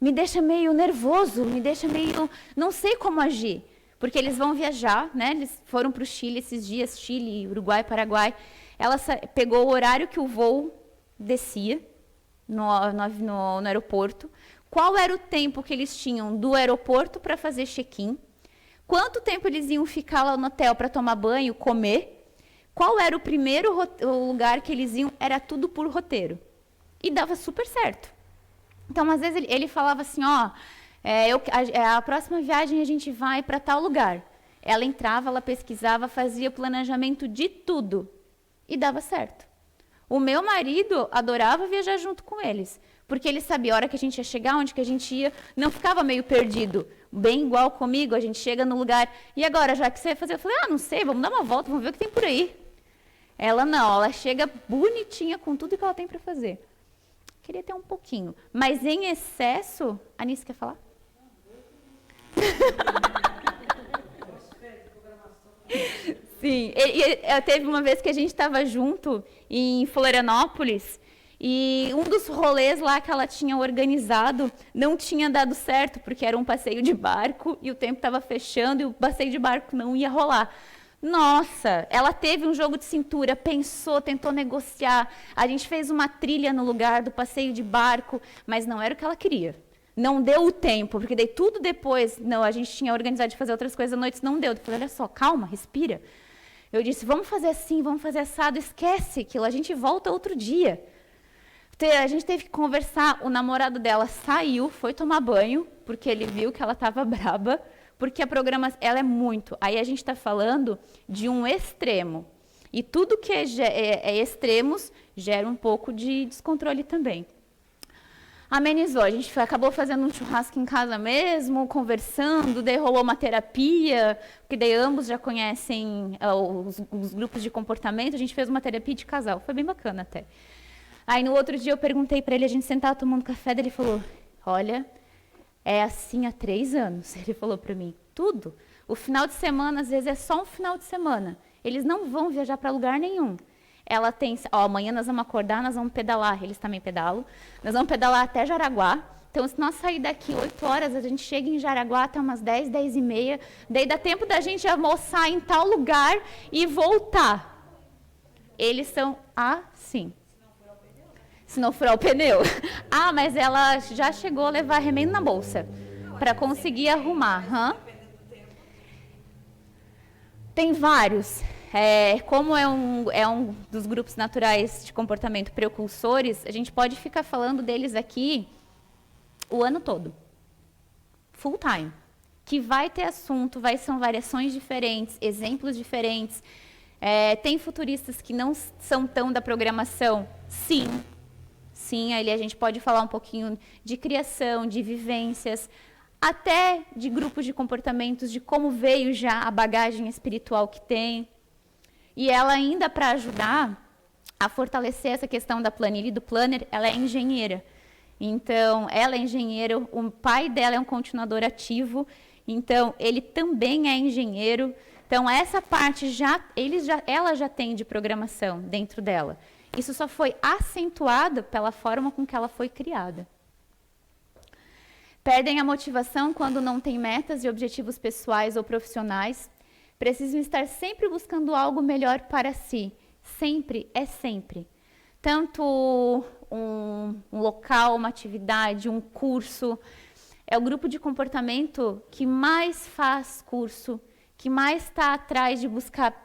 me deixa meio nervoso, me deixa meio... não sei como agir. Porque eles vão viajar, né? Eles foram para o Chile esses dias, Chile, Uruguai, Paraguai. Ela pegou o horário que o voo descia no aeroporto. Qual era o tempo que eles tinham do aeroporto para fazer check-in? Quanto tempo eles iam ficar lá no hotel para tomar banho, comer? Qual era o primeiro lugar que eles iam? Era tudo por roteiro. E dava super certo. Então, às vezes, ele falava assim, ó, a próxima viagem a gente vai para tal lugar. Ela entrava, ela pesquisava, fazia o planejamento de tudo. E dava certo. O meu marido adorava viajar junto com eles. Porque ele sabia a hora que a gente ia chegar, onde que a gente ia, não ficava meio perdido. Bem igual comigo, a gente chega no lugar. E agora, já que você vai fazer? Eu falei, não sei, vamos dar uma volta, vamos ver o que tem por aí. Ela não, ela chega bonitinha com tudo que ela tem para fazer. Queria ter um pouquinho. Mas em excesso... A Anice quer falar? Sim. Teve uma vez que a gente estava junto em Florianópolis e um dos rolês lá que ela tinha organizado não tinha dado certo, porque era um passeio de barco e o tempo estava fechando e o passeio de barco não ia rolar. Nossa, ela teve um jogo de cintura, pensou, tentou negociar. A gente fez uma trilha no lugar do passeio de barco, mas não era o que ela queria. Não deu o tempo, porque daí tudo depois, não, a gente tinha organizado de fazer outras coisas à noite, não deu. Eu falei, olha só, calma, respira. Eu disse, vamos fazer assim, vamos fazer assado, esquece aquilo, a gente volta outro dia. A gente teve que conversar, o namorado dela saiu, foi tomar banho, porque ele viu que ela estava braba, porque a programação, ela é muito... Aí a gente está falando de um extremo. E tudo que é extremos gera um pouco de descontrole também. Amenizou. A gente acabou fazendo um churrasco em casa mesmo, conversando, daí rolou uma terapia, porque daí ambos já conhecem os grupos de comportamento, a gente fez uma terapia de casal. Foi bem bacana até. Aí no outro dia eu perguntei para ele, a gente sentava tomando café, daí ele falou, olha... É assim há 3 anos, ele falou para mim. Tudo. O final de semana, às vezes, é só um final de semana. Eles não vão viajar para lugar nenhum. Ela tem, amanhã nós vamos acordar, nós vamos pedalar, eles também pedalam, nós vamos pedalar até Jaraguá. Então, se nós sair daqui 8 horas, a gente chega em Jaraguá até umas 10, 10 e meia, daí dá tempo da gente almoçar em tal lugar e voltar. Eles são assim. Se não furar o pneu. Mas ela já chegou a levar remendo na bolsa para conseguir arrumar. Tem vários. Como é um dos grupos naturais de comportamento precursores, a gente pode ficar falando deles aqui o ano todo. Full time. Que vai ter assunto, são variações diferentes, exemplos diferentes. Tem futuristas que não são tão da programação? Sim. Sim, ali a gente pode falar um pouquinho de criação, de vivências, até de grupos de comportamentos, de como veio já a bagagem espiritual que tem. E ela ainda, para ajudar a fortalecer essa questão da planilha e do planner, ela é engenheira. Então, ela é engenheira, o pai dela é um continuador ativo, então ele também é engenheiro. Então, essa parte ela já tem de programação dentro dela. Isso só foi acentuado pela forma com que ela foi criada. Perdem a motivação quando não têm metas e objetivos pessoais ou profissionais. Precisam estar sempre buscando algo melhor para si. Sempre é sempre. Tanto um local, uma atividade, um curso. É o grupo de comportamento que mais faz curso, que mais está atrás de buscar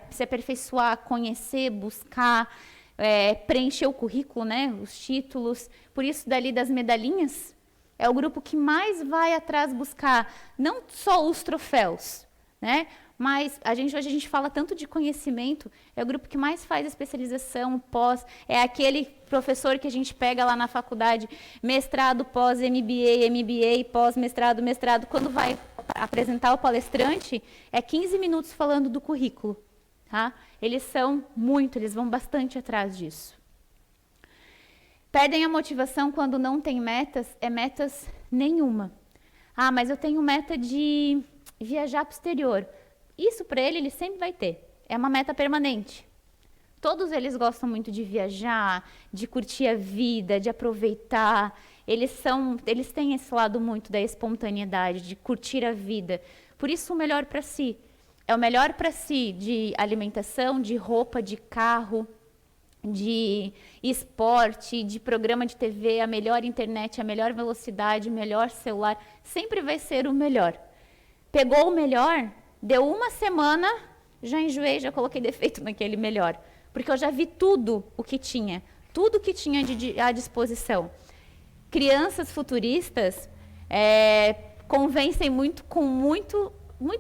se aperfeiçoar, conhecer, buscar, preencher o currículo, né, os títulos. Por isso, dali das medalhinhas, é o grupo que mais vai atrás buscar, não só os troféus, né, mas hoje a gente fala tanto de conhecimento, é o grupo que mais faz especialização, pós, é aquele professor que a gente pega lá na faculdade, mestrado, pós, MBA, pós, mestrado, quando vai apresentar o palestrante, é 15 minutos falando do currículo, tá? Eles vão bastante atrás disso. Perdem a motivação quando não tem metas nenhuma. Mas eu tenho meta de viajar para o exterior. Isso para ele sempre vai ter. É uma meta permanente. Todos eles gostam muito de viajar, de curtir a vida, de aproveitar. Eles têm esse lado muito da espontaneidade, de curtir a vida. Por isso, o melhor para si. É o melhor para si de alimentação, de roupa, de carro, de esporte, de programa de TV, a melhor internet, a melhor velocidade, o melhor celular. Sempre vai ser o melhor. Pegou o melhor, deu uma semana, já enjoei, já coloquei defeito naquele melhor. Porque eu já vi tudo o que tinha à disposição. Crianças futuristas convencem muito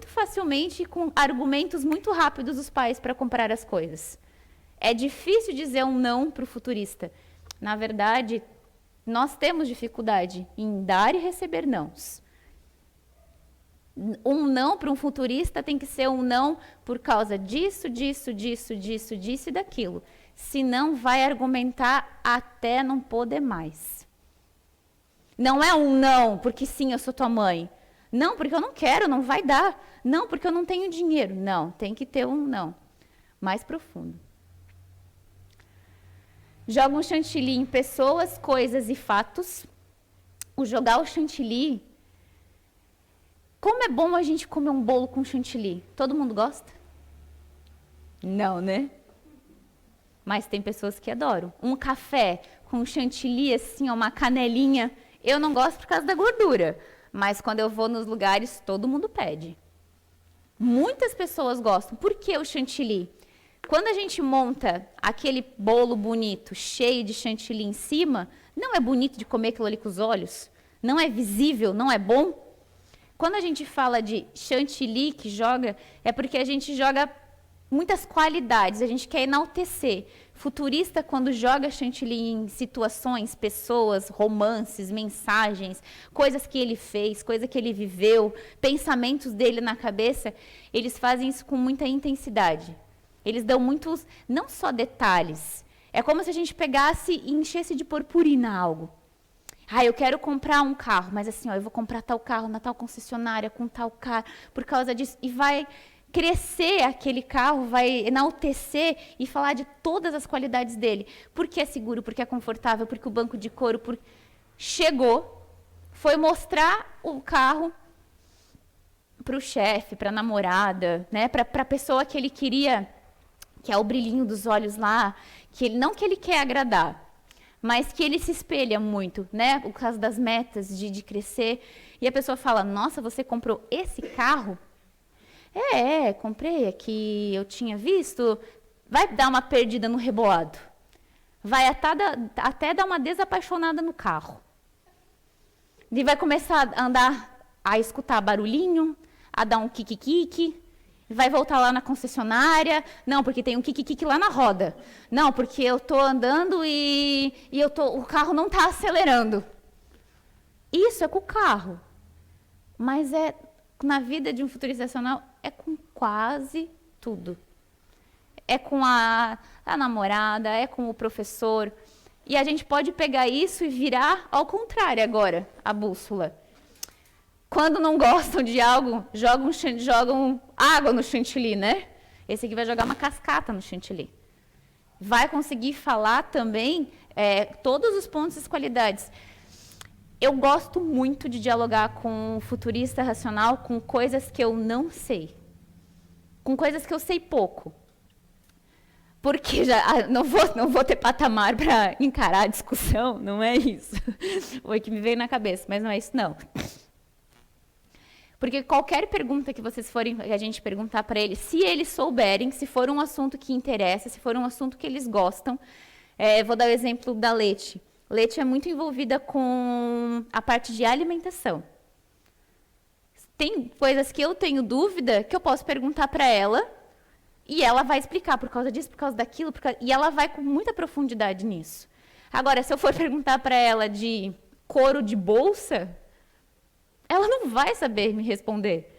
facilmente, com argumentos muito rápidos os pais para comprar as coisas. É difícil dizer um não para o futurista. Na verdade, nós temos dificuldade em dar e receber nãos. Um não para um futurista tem que ser um não por causa disso e daquilo. Senão vai argumentar até não poder mais. Não é um não porque sim, eu sou tua mãe. Não, porque eu não quero, não vai dar. Não, porque eu não tenho dinheiro. Não, tem que ter um não mais profundo. Joga um chantilly em pessoas, coisas e fatos. O jogar o chantilly... Como é bom a gente comer um bolo com chantilly? Todo mundo gosta? Não, né? Mas tem pessoas que adoram. Um café com chantilly, assim, uma canelinha. Eu não gosto por causa da gordura. Mas quando eu vou nos lugares, todo mundo pede. Muitas pessoas gostam. Por que o chantilly? Quando a gente monta aquele bolo bonito, cheio de chantilly em cima, não é bonito de comer aquilo ali com os olhos? Não é visível? Não é bom? Quando a gente fala de chantilly que joga, é porque a gente joga muitas qualidades, a gente quer enaltecer. Futurista, quando joga chantilly em situações, pessoas, romances, mensagens, coisas que ele fez, coisa que ele viveu, pensamentos dele na cabeça, eles fazem isso com muita intensidade. Eles dão muitos, não só detalhes, é como se a gente pegasse e enchesse de purpurina algo. Eu quero comprar um carro, mas assim, eu vou comprar tal carro na tal concessionária, com tal carro, por causa disso. E vai crescer aquele carro, vai enaltecer e falar de todas as qualidades dele. Porque é seguro, porque é confortável, porque o banco de couro... Chegou, foi mostrar o carro para o chefe, para a namorada, né, para a pessoa que ele queria, que é o brilhinho dos olhos lá, não que ele quer agradar, mas que ele se espelha muito, né, por causa das metas de crescer. E a pessoa fala, nossa, você comprou esse carro? Comprei aqui, eu tinha visto. Vai dar uma perdida no rebolado. Vai até dar uma desapaixonada no carro. E vai começar a andar, a escutar barulhinho, a dar um kiki-kiki, vai voltar lá na concessionária, não, porque tem um kiki-kiki lá na roda. Não, porque eu estou andando e o carro não está acelerando. Isso é com o carro. Mas na vida de um futurista racional, é com quase tudo. É com a namorada, é com o professor. E a gente pode pegar isso e virar ao contrário agora, a bússola. Quando não gostam de algo, jogam água no chantilly, né? Esse aqui vai jogar uma cascata no chantilly. Vai conseguir falar também todos os pontos e as qualidades. Eu gosto muito de dialogar com o futurista racional com coisas que eu não sei. Com coisas que eu sei pouco. Porque não vou ter patamar para encarar a discussão, não é isso. Foi que me veio na cabeça, mas não é isso, não. Porque qualquer pergunta que a gente perguntar para eles, se eles souberem, se for um assunto que interessa, se for um assunto que eles gostam, vou dar o exemplo da Leti. Leti é muito envolvida com a parte de alimentação. Tem coisas que eu tenho dúvida que eu posso perguntar para ela e ela vai explicar por causa disso, por causa daquilo, e ela vai com muita profundidade nisso. Agora, se eu for perguntar para ela de couro de bolsa, ela não vai saber me responder.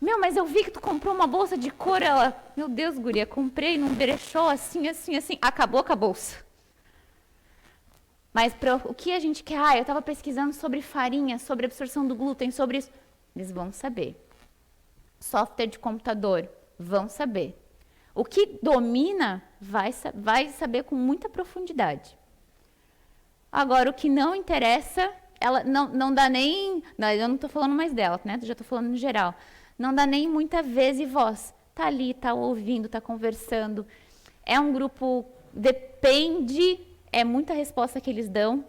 Mas eu vi que tu comprou uma bolsa de couro. Ela, meu Deus, guria, comprei num brechó assim, assim, assim. Acabou com a bolsa. Mas o que a gente quer? Eu estava pesquisando sobre farinha, sobre absorção do glúten, sobre isso. Eles vão saber. Software de computador, vão saber. O que domina, vai saber com muita profundidade. Agora, o que não interessa, ela não dá nem... Não, eu não estou falando mais dela, né? Já estou falando no geral. Não dá nem muita vez e voz. Está ali, está ouvindo, está conversando. É um grupo... Depende... É muita resposta que eles dão.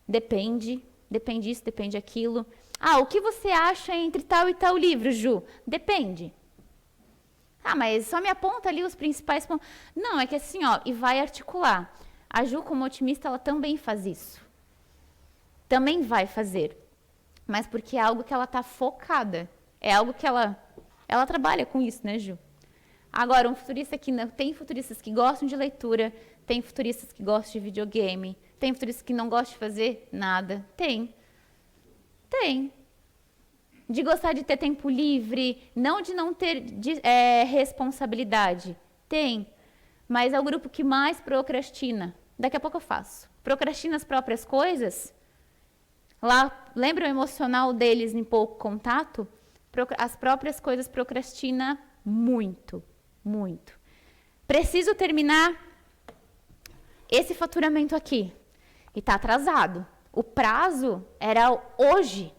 Depende isso, depende aquilo. O que você acha entre tal e tal livro, Ju? Depende. Mas só me aponta ali os principais pontos. Não, é que assim, e vai articular. A Ju, como otimista, ela também faz isso. Também vai fazer. Mas porque é algo que ela está focada. É algo que ela trabalha com isso, né, Ju? Agora, um futurista que não... Tem futuristas que gostam de leitura, tem futuristas que gostam de videogame, tem futuristas que não gostam de fazer nada. Tem. De gostar de ter tempo livre, não de não ter responsabilidade. Tem. Mas é o grupo que mais procrastina. Daqui a pouco eu faço. Procrastina as próprias coisas. Lá, lembra o emocional deles em pouco contato? As próprias coisas procrastina muito. Muito. Preciso terminar esse faturamento aqui. E está atrasado. O prazo era hoje.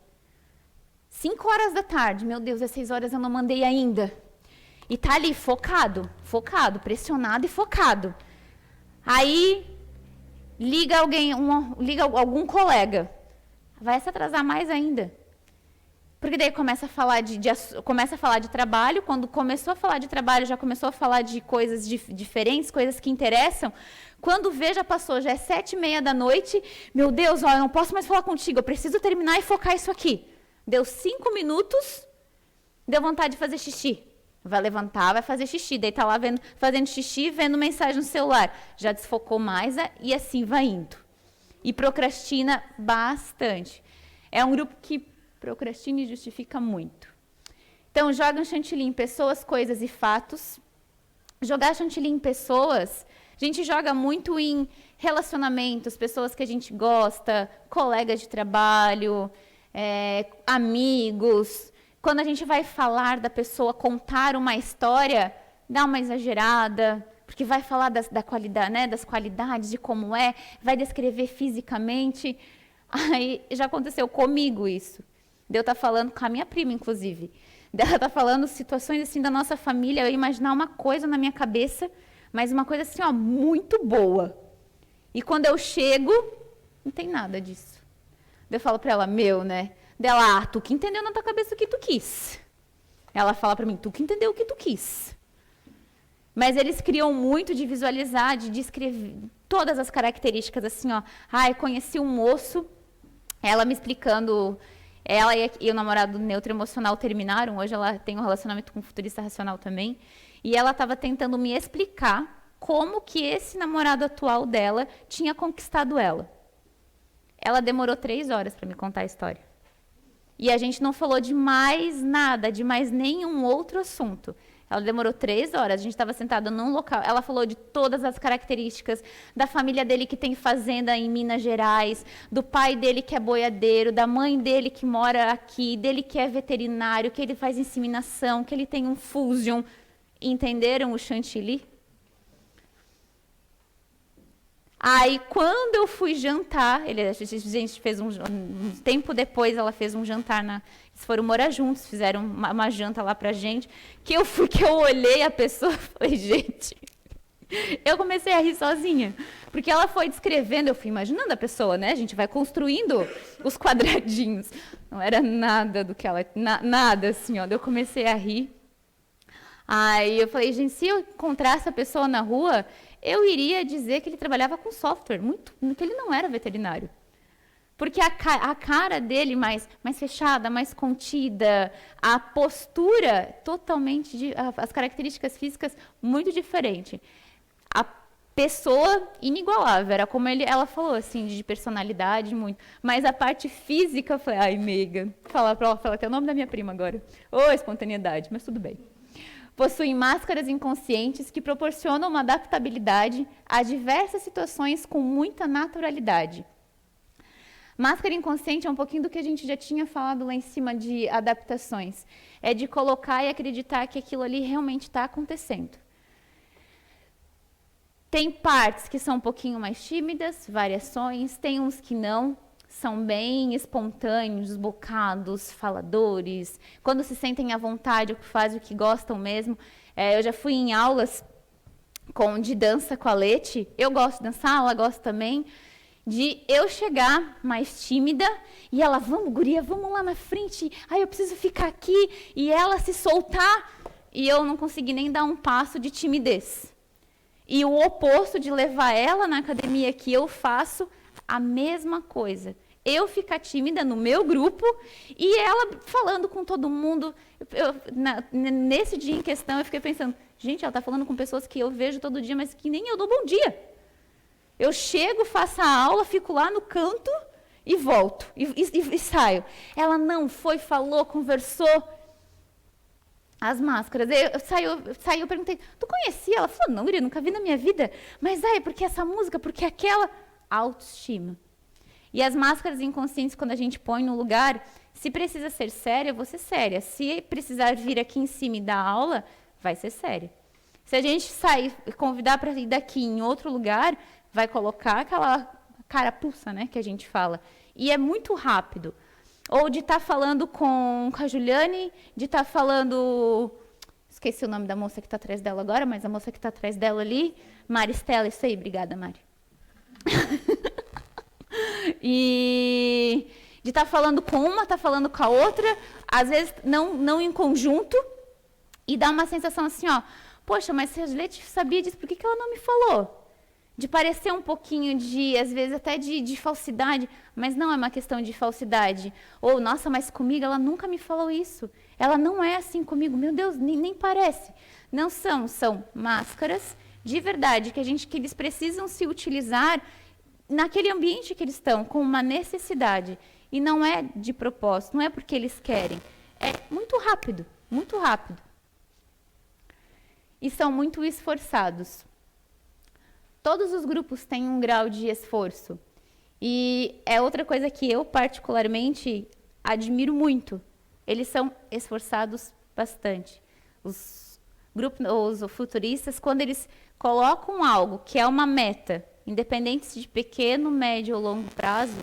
5 horas da tarde. Meu Deus, às 6 horas eu não mandei ainda. E tá ali, focado, pressionado e focado. Aí, liga algum colega. Vai se atrasar mais ainda. Porque daí começa a falar de trabalho. Quando começou a falar de trabalho, já começou a falar de coisas diferentes, coisas que interessam. Quando vê, já passou, já é 7h30 da noite. Meu Deus, eu não posso mais falar contigo, eu preciso terminar e focar isso aqui. Deu 5 minutos, deu vontade de fazer xixi. Vai levantar, vai fazer xixi. Daí tá lá fazendo xixi, vendo mensagem no celular. Já desfocou mais e assim vai indo. E procrastina bastante. É um grupo que procrastina e justifica muito. Então, joga chantilly em pessoas, coisas e fatos. Jogar chantilly em pessoas, a gente joga muito em relacionamentos, pessoas que a gente gosta, colegas de trabalho, amigos, Quando a gente vai falar da pessoa, contar uma história, dá uma exagerada, porque vai falar da qualidade, né, das qualidades, de como é, vai descrever fisicamente. Aí já aconteceu comigo isso. De eu estar falando com a minha prima, inclusive. Dela estar falando situações assim da nossa família, eu imaginar uma coisa na minha cabeça, mas uma coisa assim, ó, muito boa. E quando eu chego, não tem nada disso. Eu falo para ela, né? Dela, tu que entendeu na tua cabeça o que tu quis. Ela fala para mim, tu que entendeu o que tu quis. Mas eles criam muito de visualizar, de descrever todas as características, assim, ó. Ai, conheci um moço, ela me explicando, ela e o namorado neutro emocional terminaram, hoje ela tem um relacionamento com um futurista racional também, e ela estava tentando me explicar como que esse namorado atual dela tinha conquistado ela. Ela demorou 3 horas para me contar a história. E a gente não falou de mais nada, de mais nenhum outro assunto. Ela demorou 3 horas, a gente estava sentada num local. Ela falou de todas as características da família dele que tem fazenda em Minas Gerais, do pai dele que é boiadeiro, da mãe dele que mora aqui, dele que é veterinário, que ele faz inseminação, que ele tem um fusion. Entenderam o chantilly? Aí, quando eu fui jantar, a gente fez um tempo depois, ela fez um jantar, eles foram morar juntos, fizeram uma janta lá pra gente, que eu olhei a pessoa e falei, gente, eu comecei a rir sozinha, porque ela foi descrevendo, eu fui imaginando a pessoa, né, a gente vai construindo os quadradinhos, não era nada do que ela, nada assim, ó, eu comecei a rir. Aí eu falei, gente, se eu encontrar essa pessoa na rua, eu iria dizer que ele trabalhava com software, que ele não era veterinário. Porque a cara dele mais fechada, mais contida, a postura totalmente, as características físicas muito diferentes. A pessoa inigualável, era como ela falou, assim, de personalidade muito. Mas a parte física, eu falei, ai, meiga, falar para ela, falar até o nome da minha prima agora. Ô, espontaneidade, mas tudo bem. Possuem máscaras inconscientes que proporcionam uma adaptabilidade a diversas situações com muita naturalidade. Máscara inconsciente é um pouquinho do que a gente já tinha falado lá em cima de adaptações. É de colocar e acreditar que aquilo ali realmente está acontecendo. Tem partes que são um pouquinho mais tímidas, variações, tem uns que não. São bem espontâneos, bocados, faladores, quando se sentem à vontade, fazem o que gostam mesmo. Eu já fui em aulas de dança com a Leti, eu gosto de dançar, ela gosta também, de eu chegar mais tímida e ela, vamos guria, vamos lá na frente, eu preciso ficar aqui, e ela se soltar, e eu não consegui nem dar um passo de timidez. E o oposto de levar ela na academia que eu faço, a mesma coisa. Eu ficar tímida no meu grupo e ela falando com todo mundo. Nesse dia em questão, eu fiquei pensando, gente, ela está falando com pessoas que eu vejo todo dia, mas que nem eu dou bom dia. Eu chego, faço a aula, fico lá no canto e volto, e saio. Ela não foi, falou, conversou. As máscaras. Eu perguntei, tu conhecia? Ela falou, não, Guria, nunca vi na minha vida. Mas, porque essa música, porque aquela... Autoestima. E as máscaras inconscientes, quando a gente põe no lugar, se precisa ser séria, eu vou ser séria. Se precisar vir aqui em cima e dar aula, vai ser séria. Se a gente sair, convidar para ir daqui em outro lugar, vai colocar aquela carapuça, né, que a gente fala. E é muito rápido. Ou de estar falando com a Juliane, de estar falando... Esqueci o nome da moça que está atrás dela agora, mas a moça que está atrás dela ali, Maristela, isso aí, obrigada, Mari. E de estar falando com uma, estar falando com a outra, às vezes não em conjunto, e dá uma sensação assim, ó, poxa, mas se a Juliette sabia disso, por que ela não me falou? De parecer um pouquinho de, às vezes até de falsidade, mas não é uma questão de falsidade. Ou, nossa, mas comigo ela nunca me falou isso. Ela não é assim comigo, meu Deus, nem parece. Não são máscaras de verdade, que eles precisam se utilizar naquele ambiente que eles estão, com uma necessidade. E não é de propósito, não é porque eles querem. É muito rápido, muito rápido. E são muito esforçados. Todos os grupos têm um grau de esforço. E é outra coisa que eu particularmente admiro muito eles são esforçados bastante. Os futuristas, quando eles colocam algo que é uma meta, independente se de pequeno, médio ou longo prazo,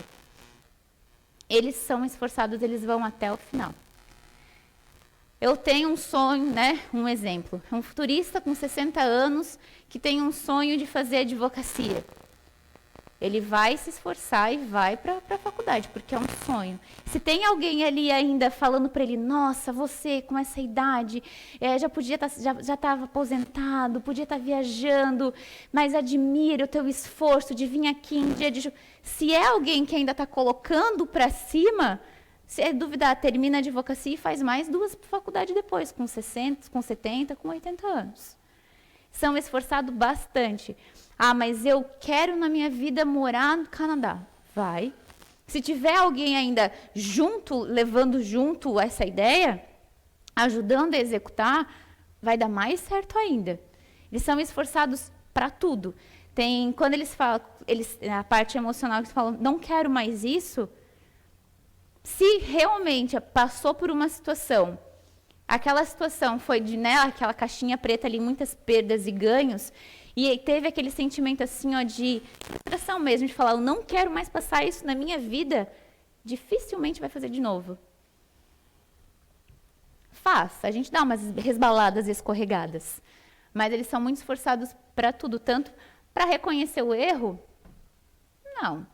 eles são esforçados, eles vão até o final. Eu tenho um sonho, né? Um exemplo. Um futurista com 60 anos que tem um sonho de fazer advocacia. Ele vai se esforçar e vai para a faculdade, porque é um sonho. Se tem alguém ali ainda falando para ele, nossa, você com essa idade, já estava aposentado, podia estar viajando, mas admira o teu esforço de vir aqui em dia de... Se é alguém que ainda está colocando para cima, se é duvidar, termina a advocacia e faz mais 2 faculdades depois, com 60, com 70, com 80 anos. São esforçados bastante. Ah, mas eu quero na minha vida morar no Canadá. Vai. Se tiver alguém ainda junto, levando junto essa ideia, ajudando a executar, vai dar mais certo ainda. Eles são esforçados para tudo. Quando eles falam, a parte emocional, eles falam, não quero mais isso. Se realmente passou por uma situação, aquela situação foi aquela caixinha preta ali, muitas perdas e ganhos, e teve aquele sentimento assim, ó, de frustração mesmo, de falar, eu não quero mais passar isso na minha vida, dificilmente vai fazer de novo. A gente dá umas resbaladas e escorregadas, mas eles são muito esforçados para tudo, tanto para reconhecer o erro, não.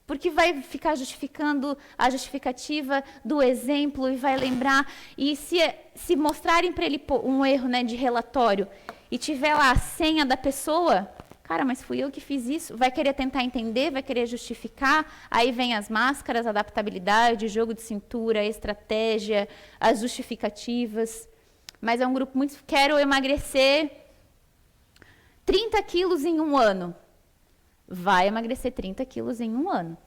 Porque vai ficar justificando a justificativa do exemplo e vai lembrar. E se mostrarem para ele um erro, né, de relatório e tiver lá a senha da pessoa, cara, mas fui eu que fiz isso, vai querer tentar entender, vai querer justificar, aí vem as máscaras, adaptabilidade, jogo de cintura, estratégia, as justificativas. Mas é um grupo muito... Quero emagrecer 30 quilos em 1 ano. Vai emagrecer 30 quilos em 1 ano.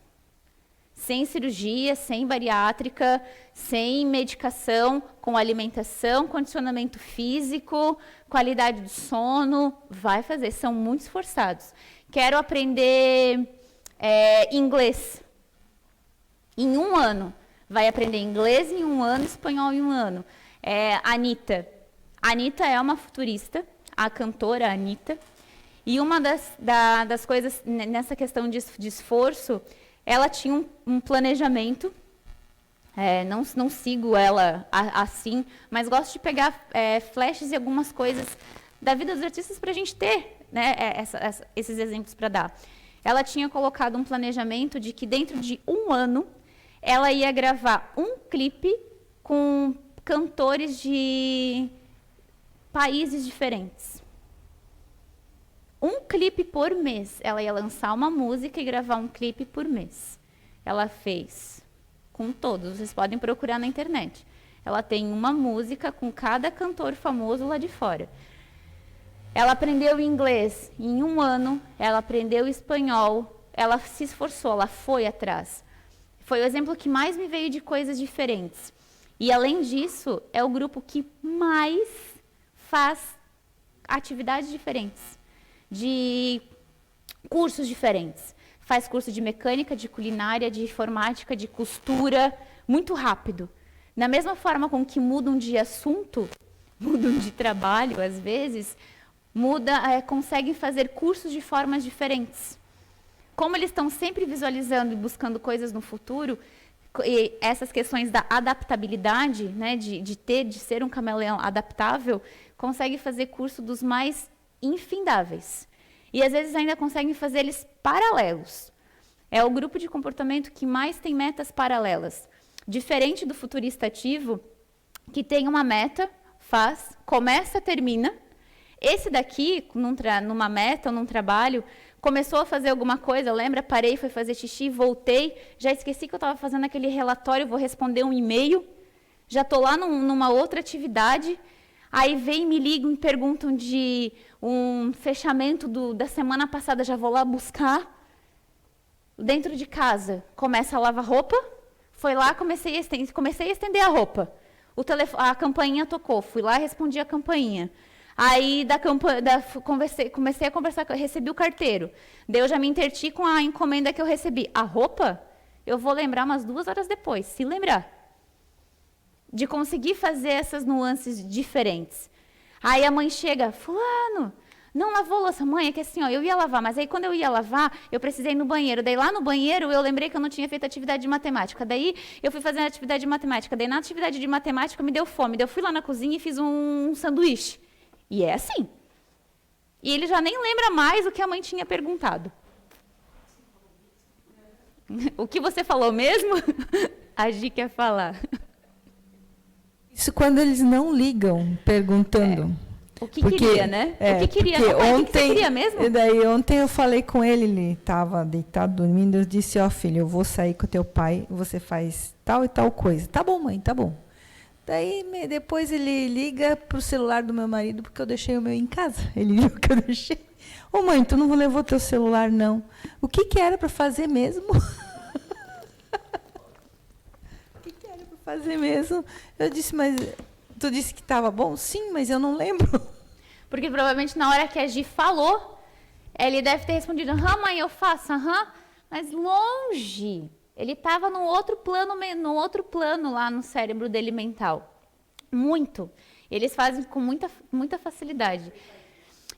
Sem cirurgia, sem bariátrica, sem medicação, com alimentação, condicionamento físico, qualidade do sono, vai fazer, são muito esforçados. Quero aprender inglês em 1 ano. Vai aprender inglês em 1 ano, espanhol em 1 ano. Anitta. Anitta é uma futurista, a cantora Anitta. E uma das coisas nessa questão de esforço, ela tinha um planejamento, não sigo ela assim, mas gosto de pegar flashes e algumas coisas da vida dos artistas para a gente ter, né, esses exemplos para dar. Ela tinha colocado um planejamento de que dentro de 1 ano, ela ia gravar um clipe com cantores de países diferentes. Um clipe por mês. Ela ia lançar uma música e gravar um clipe por mês. Ela fez com todos, vocês podem procurar na internet. Ela tem uma música com cada cantor famoso lá de fora. Ela aprendeu inglês em 1 ano, ela aprendeu espanhol, ela se esforçou, ela foi atrás. Foi o exemplo que mais me veio de coisas diferentes. E, além disso, é o grupo que mais faz atividades diferentes, de cursos diferentes. Faz curso de mecânica, de culinária, de informática, de costura, muito rápido. Da mesma forma com que mudam de assunto, mudam de trabalho, às vezes, conseguem fazer cursos de formas diferentes. Como eles estão sempre visualizando e buscando coisas no futuro, e essas questões da adaptabilidade, né, de ser um camaleão adaptável, conseguem fazer curso dos mais infindáveis. E às vezes ainda conseguem fazer eles paralelos. É o grupo de comportamento que mais tem metas paralelas. Diferente do futurista ativo, que tem uma meta, faz, começa, termina. Esse daqui, numa meta ou num trabalho, começou a fazer alguma coisa, lembra? Parei, fui fazer xixi, voltei, já esqueci que eu estava fazendo aquele relatório, vou responder um e-mail, já estou lá numa outra atividade, aí vem, me ligam, me perguntam de um fechamento da semana passada, já vou lá buscar. Dentro de casa, começa a lavar roupa, foi lá, comecei a estender a roupa. A campainha tocou, fui lá e respondi a campainha. Aí comecei a conversar, recebi o carteiro. Daí eu já me interti com a encomenda que eu recebi. A roupa, eu vou lembrar umas 2 horas depois, se lembrar. de conseguir fazer essas nuances diferentes. Aí a mãe chega, fulano, não lavou louça, mãe, é que assim, ó, eu ia lavar, mas aí quando eu ia lavar, eu precisei ir no banheiro. Daí lá no banheiro eu lembrei que eu não tinha feito atividade de matemática. Daí eu fui fazer a atividade de matemática. Daí na atividade de matemática me deu fome. Daí eu fui lá na cozinha e fiz um sanduíche. E é assim. E ele já nem lembra mais o que a mãe tinha perguntado. O que você falou mesmo? A Gi quer falar. Isso quando eles não ligam, perguntando. O que queria, né? O que queria, porque pai, ontem, o que você queria mesmo? E daí ontem eu falei com ele estava deitado dormindo, eu disse, ó filho, eu vou sair com o teu pai, você faz tal e tal coisa. Tá bom, mãe, tá bom. Daí depois ele liga pro celular do meu marido, porque eu deixei o meu em casa. Ele viu que eu deixei. Ô mãe, tu não levou teu celular, não. O que era para fazer mesmo? O que era para fazer mesmo? Eu disse, mas tu disse que estava bom? Sim, mas eu não lembro. Porque provavelmente na hora que a Gi falou, ele deve ter respondido, aham, mãe, eu faço, aham. Mas longe. Ele estava no outro plano lá no cérebro dele mental. Muito. Eles fazem com muita facilidade.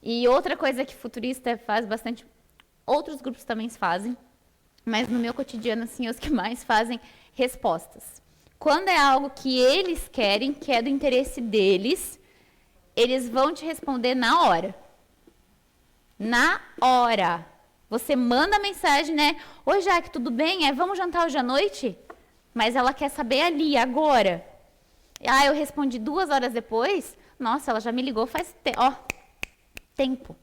E outra coisa que futurista faz bastante, outros grupos também fazem, mas no meu cotidiano, assim, os que mais fazem respostas. Quando é algo que eles querem, que é do interesse deles, eles vão te responder na hora. Na hora. Você manda mensagem, né? Oi, Jaque, tudo bem? Vamos jantar hoje à noite? Mas ela quer saber ali, agora. Eu respondi 2 horas depois. Nossa, ela já me ligou faz tempo.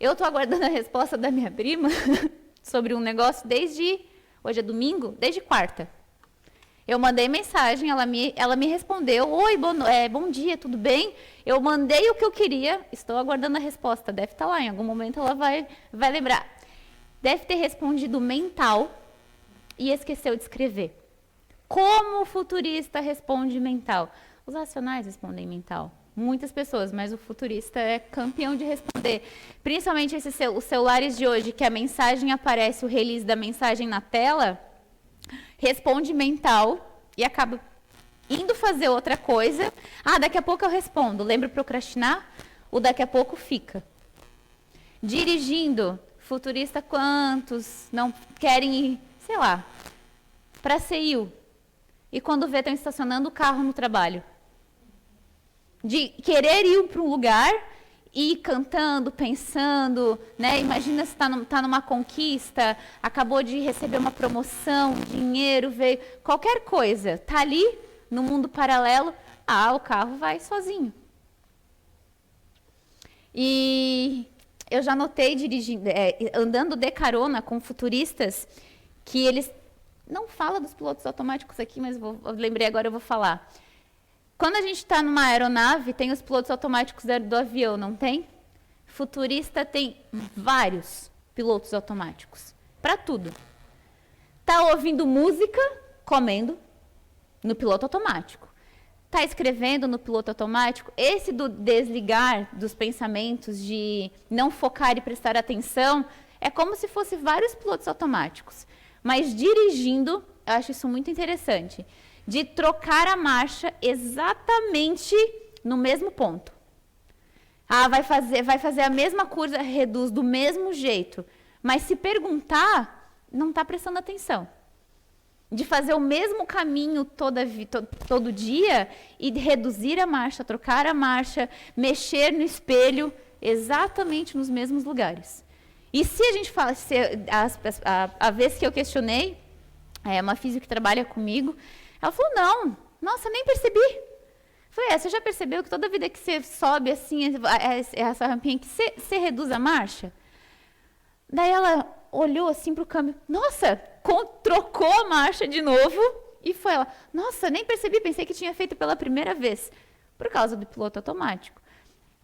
Eu estou aguardando a resposta da minha prima sobre um negócio hoje é domingo, desde quarta. Eu mandei mensagem, ela me respondeu, oi, bom dia, tudo bem? Eu mandei o que eu queria, estou aguardando a resposta, deve estar lá, em algum momento ela vai lembrar. Deve ter respondido mental e esqueceu de escrever. Como o futurista responde mental? Os racionais respondem mental. Muitas pessoas, mas o futurista é campeão de responder. Principalmente os celulares de hoje, que a mensagem aparece, o release da mensagem na tela, responde mental e acaba indo fazer outra coisa. Daqui a pouco eu respondo. Lembra procrastinar? O daqui a pouco fica. Dirigindo, futurista quantos não querem ir, sei lá, para CEIU. E quando vê, estão estacionando o carro no trabalho. De querer ir para um lugar e ir cantando, pensando, né? Imagina se está numa conquista, acabou de receber uma promoção, dinheiro, veio, qualquer coisa, está ali no mundo paralelo, o carro vai sozinho. E eu já notei andando de carona com futuristas que eles não falam dos pilotos automáticos aqui, mas eu lembrei agora, eu vou falar. Quando a gente está numa aeronave, tem os pilotos automáticos do avião, não tem? Futurista tem vários pilotos automáticos. Para tudo. Está ouvindo música, comendo, no piloto automático. Está escrevendo no piloto automático. Esse do desligar dos pensamentos, de não focar e prestar atenção, é como se fosse vários pilotos automáticos. Mas dirigindo, eu acho isso muito interessante. De trocar a marcha exatamente no mesmo ponto. Vai fazer a mesma curva, reduz do mesmo jeito. Mas se perguntar, não está prestando atenção. De fazer o mesmo caminho todo dia e reduzir a marcha, trocar a marcha, mexer no espelho, exatamente nos mesmos lugares. E se a gente fala, a vez que eu questionei, uma física que trabalha comigo, ela falou, não, nossa, nem percebi. Eu falei, você já percebeu que toda vida que você sobe assim, essa rampinha, que você reduz a marcha? Daí ela olhou assim para o câmbio, nossa, trocou a marcha de novo e foi ela, nossa, nem percebi, pensei que tinha feito pela primeira vez, por causa do piloto automático.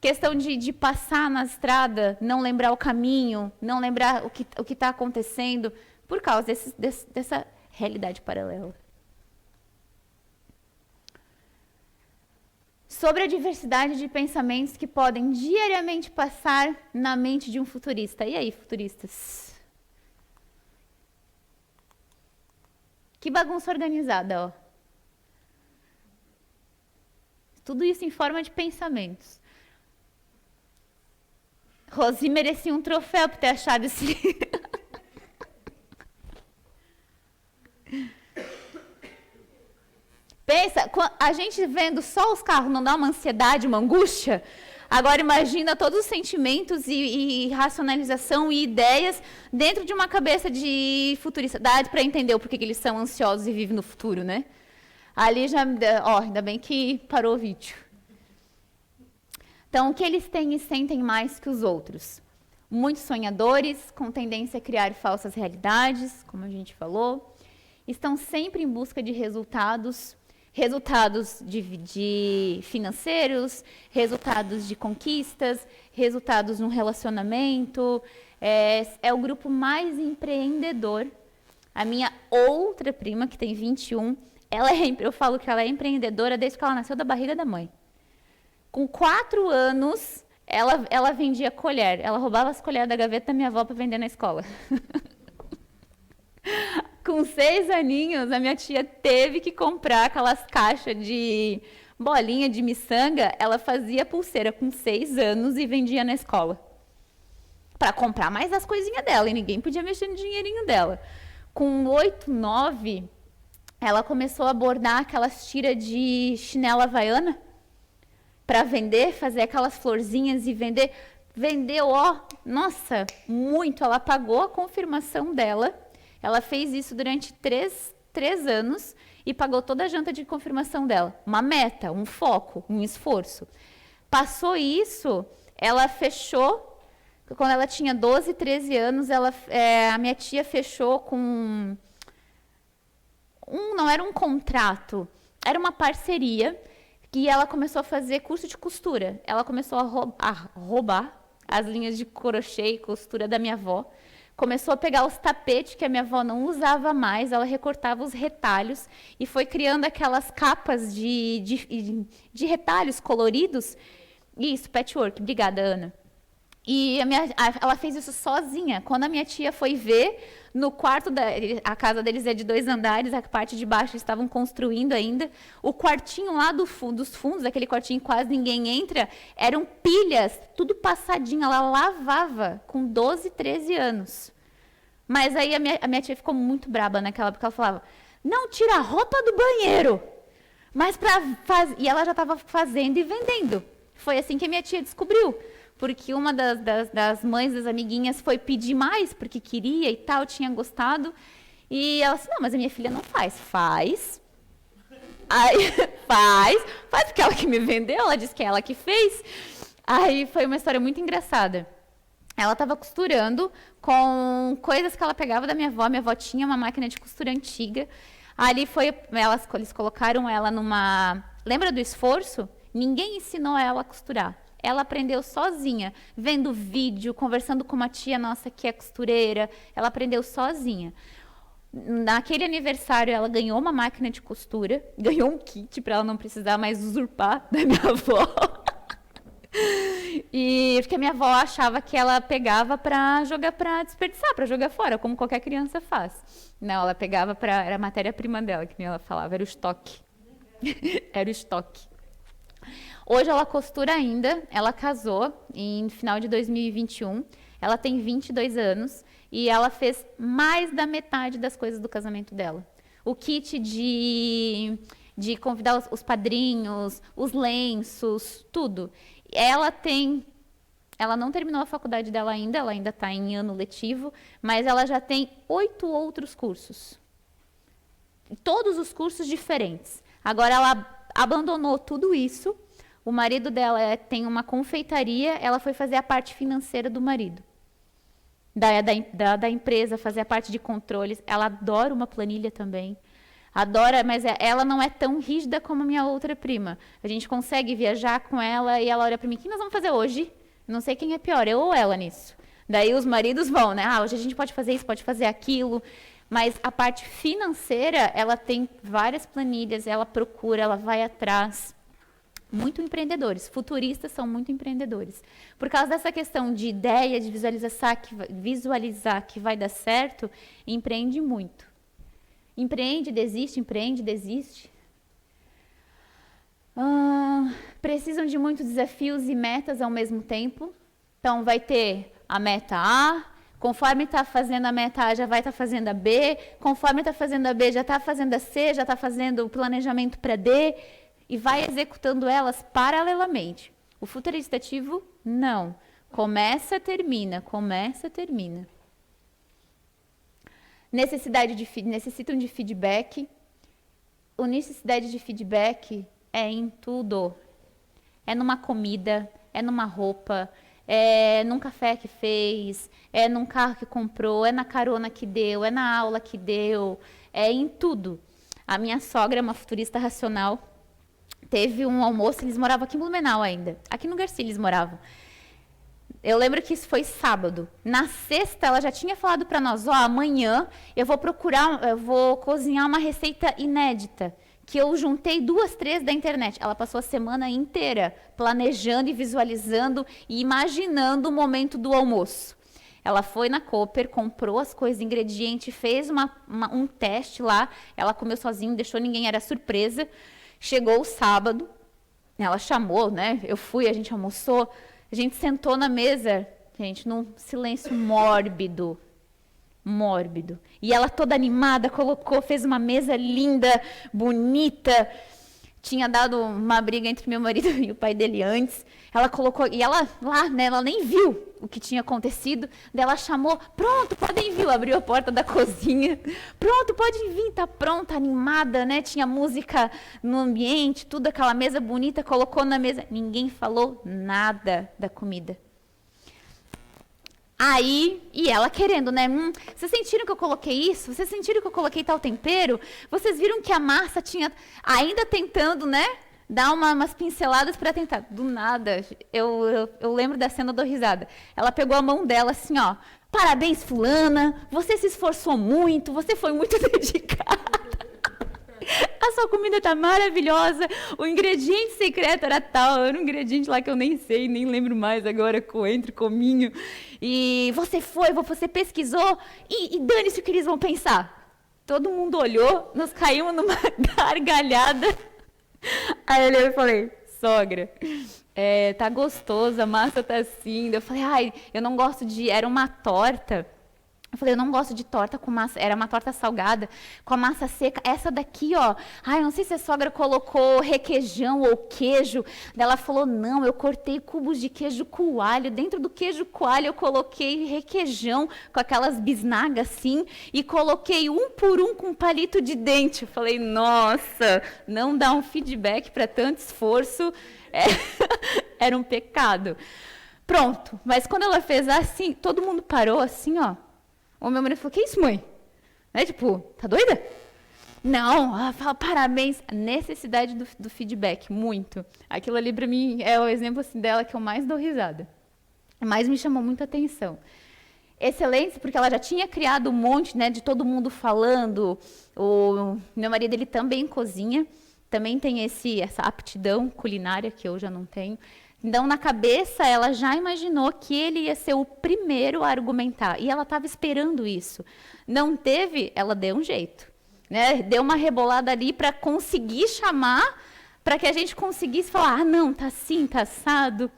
Questão de passar na estrada, não lembrar o caminho, não lembrar o que está acontecendo, por causa dessa realidade paralela. Sobre a diversidade de pensamentos que podem diariamente passar na mente de um futurista. E aí, futuristas? Que bagunça organizada, ó. Tudo isso em forma de pensamentos. Rosi merecia um troféu por ter achado esse livro. Pensa, a gente vendo só os carros não dá uma ansiedade, uma angústia? Agora imagina todos os sentimentos e racionalização e ideias dentro de uma cabeça de futuricidade para entender o porquê que eles são ansiosos e vivem no futuro, né? Ali já, ainda bem que parou o vídeo. Então, o que eles têm e sentem mais que os outros? Muitos sonhadores, com tendência a criar falsas realidades, como a gente falou, estão sempre em busca de resultados de financeiros, resultados de conquistas, resultados no relacionamento. É o grupo mais empreendedor. A minha outra prima, que tem 21, eu falo que ela é empreendedora desde que ela nasceu da barriga da mãe. Com 4 anos, ela vendia colher. Ela roubava as colheres da gaveta da minha avó para vender na escola. Com 6 aninhos, a minha tia teve que comprar aquelas caixas de bolinha de miçanga. Ela fazia pulseira com 6 anos e vendia na escola. Para comprar mais as coisinhas dela. E ninguém podia mexer no dinheirinho dela. Com 8, 9, ela começou a bordar aquelas tiras de chinela havaiana para vender, fazer aquelas florzinhas e vender. Vendeu, nossa, muito. Ela pagou a confirmação dela. Ela fez isso durante 3 anos e pagou toda a janta de confirmação dela. Uma meta, um foco, um esforço. Passou isso, ela fechou, quando ela tinha 12, 13 anos, a minha tia fechou com... não era um contrato, era uma parceria que ela começou a fazer curso de costura. Ela começou a roubar as linhas de crochê e costura da minha avó. Começou a pegar os tapetes que a minha avó não usava mais, ela recortava os retalhos e foi criando aquelas capas de retalhos coloridos. Isso, patchwork. Obrigada, Ana. E ela fez isso sozinha. Quando a minha tia foi ver, no quarto, a casa deles é de 2 andares, a parte de baixo eles estavam construindo ainda. O quartinho lá dos fundos, aquele quartinho que quase ninguém entra, eram pilhas, tudo passadinho. Ela lavava com 12, 13 anos. Mas aí a minha tia ficou muito braba naquela época. Ela falava, não, tira a roupa do banheiro. Mas e ela já estava fazendo e vendendo. Foi assim que a minha tia descobriu. Porque uma das mães das amiguinhas foi pedir mais, porque queria e tal, tinha gostado. E ela disse, não, mas a minha filha não faz. Faz. Aí, faz porque ela que me vendeu, ela disse que é ela que fez. Aí foi uma história muito engraçada. Ela estava costurando com coisas que ela pegava da minha avó. Minha avó tinha uma máquina de costura antiga. Ali eles colocaram ela numa... Lembra do esforço? Ninguém ensinou ela a costurar. Ela aprendeu sozinha, vendo vídeo, conversando com uma tia nossa que é costureira. Ela aprendeu sozinha. Naquele aniversário, ela ganhou uma máquina de costura, ganhou um kit para ela não precisar mais usurpar da minha avó. E porque a minha avó achava que ela pegava para desperdiçar, para jogar fora, como qualquer criança faz. Não, ela pegava era a matéria-prima dela, que nem ela falava, era o estoque. Era o estoque. Hoje ela costura ainda, ela casou em final de 2021, ela tem 22 anos e ela fez mais da metade das coisas do casamento dela. O kit de convidar os padrinhos, os lenços, tudo. Ela não terminou a faculdade dela ainda, ela ainda está em ano letivo, mas ela já tem 8 outros cursos. Todos os cursos diferentes. Agora ela abandonou tudo isso. O marido dela tem uma confeitaria, ela foi fazer a parte financeira do marido. Da empresa, fazer a parte de controles. Ela adora uma planilha também. Adora, mas ela não é tão rígida como a minha outra prima. A gente consegue viajar com ela e ela olha para mim, o que nós vamos fazer hoje? Não sei quem é pior, eu ou ela nisso. Daí os maridos vão, né? Hoje a gente pode fazer isso, pode fazer aquilo. Mas a parte financeira, ela tem várias planilhas, ela procura, ela vai atrás. Muito empreendedores, futuristas são muito empreendedores. Por causa dessa questão de ideia, de visualizar que vai dar certo, empreende muito. Empreende, desiste, Precisam de muitos desafios e metas ao mesmo tempo. Então, vai ter a meta A, conforme está fazendo a meta A, já vai estar fazendo a B, conforme está fazendo a B, já está fazendo a C, já está fazendo o planejamento para D, e vai executando elas paralelamente. O futurista ativo, não. Começa, termina, começa, termina. Necessitam de feedback. A necessidade de feedback é em tudo. É numa comida, é numa roupa, é num café que fez, é num carro que comprou, é na carona que deu, é na aula que deu, é em tudo. A minha sogra é uma futurista racional. Teve um almoço, eles moravam aqui em Blumenau ainda. Aqui no Garcia eles moravam. Eu lembro que isso foi sábado. Na sexta, ela já tinha falado para nós, amanhã eu vou cozinhar uma receita inédita, que eu juntei 2, 3 da internet. Ela passou a semana inteira planejando e visualizando e imaginando o momento do almoço. Ela foi na Cooper, comprou as coisas, ingredientes, fez um teste lá. Ela comeu sozinha, deixou ninguém, era surpresa. Chegou o sábado, ela chamou, né? Eu fui, a gente almoçou. A gente sentou na mesa, gente, num silêncio mórbido. Mórbido. E ela toda animada, fez uma mesa linda, bonita. Tinha dado uma briga entre meu marido e o pai dele antes. Ela colocou, e ela lá, né, ela nem viu o que tinha acontecido. Daí ela chamou, pronto, podem vir. Abriu a porta da cozinha. Pronto, podem vir, tá pronta, animada, né? Tinha música no ambiente, tudo, aquela mesa bonita, colocou na mesa. Ninguém falou nada da comida. Aí, e ela querendo, né? Vocês sentiram que eu coloquei isso? Vocês sentiram que eu coloquei tal tempero? Vocês viram que a massa tinha, ainda tentando, né? Dar umas pinceladas para tentar. Do nada, eu lembro da cena, eu dou risada. Ela pegou a mão dela assim, ó. Parabéns, fulana. Você se esforçou muito, você foi muito dedicada. A sua comida tá maravilhosa. O ingrediente secreto era tal. Era um ingrediente lá que eu nem sei, nem lembro mais agora, coentro, cominho. E você pesquisou. E dane-se o que eles vão pensar. Todo mundo olhou, nós caímos numa gargalhada. Aí eu olhei e falei, sogra, tá gostoso, a massa tá assim. Eu falei, eu não gosto era uma torta. Eu falei, eu não gosto de torta com massa, era uma torta salgada, com a massa seca. Essa daqui, ó, não sei se a sogra colocou requeijão ou queijo. Daí ela falou, não, eu cortei cubos de queijo coalho. Dentro do queijo coalho eu coloquei requeijão com aquelas bisnagas assim e coloquei um por um com palito de dente. Eu falei, nossa, não dá um feedback para tanto esforço, era um pecado. Pronto, mas quando ela fez assim, todo mundo parou assim, ó. O meu marido falou, que isso, mãe? Né? Tipo, tá doida? Não, ela fala, parabéns. A necessidade do feedback, muito. Aquilo ali, para mim, é o exemplo assim, dela que eu mais dou risada. Mais me chamou muita atenção. Excelência, porque ela já tinha criado um monte, né, de todo mundo falando. O meu marido, ele também cozinha. Também tem essa aptidão culinária que eu já não tenho. Então, na cabeça, ela já imaginou que ele ia ser o primeiro a argumentar. E ela estava esperando isso. Não teve, ela deu um jeito. Né? Deu uma rebolada ali para conseguir chamar, para que a gente conseguisse falar, não, tá assim, tá assado.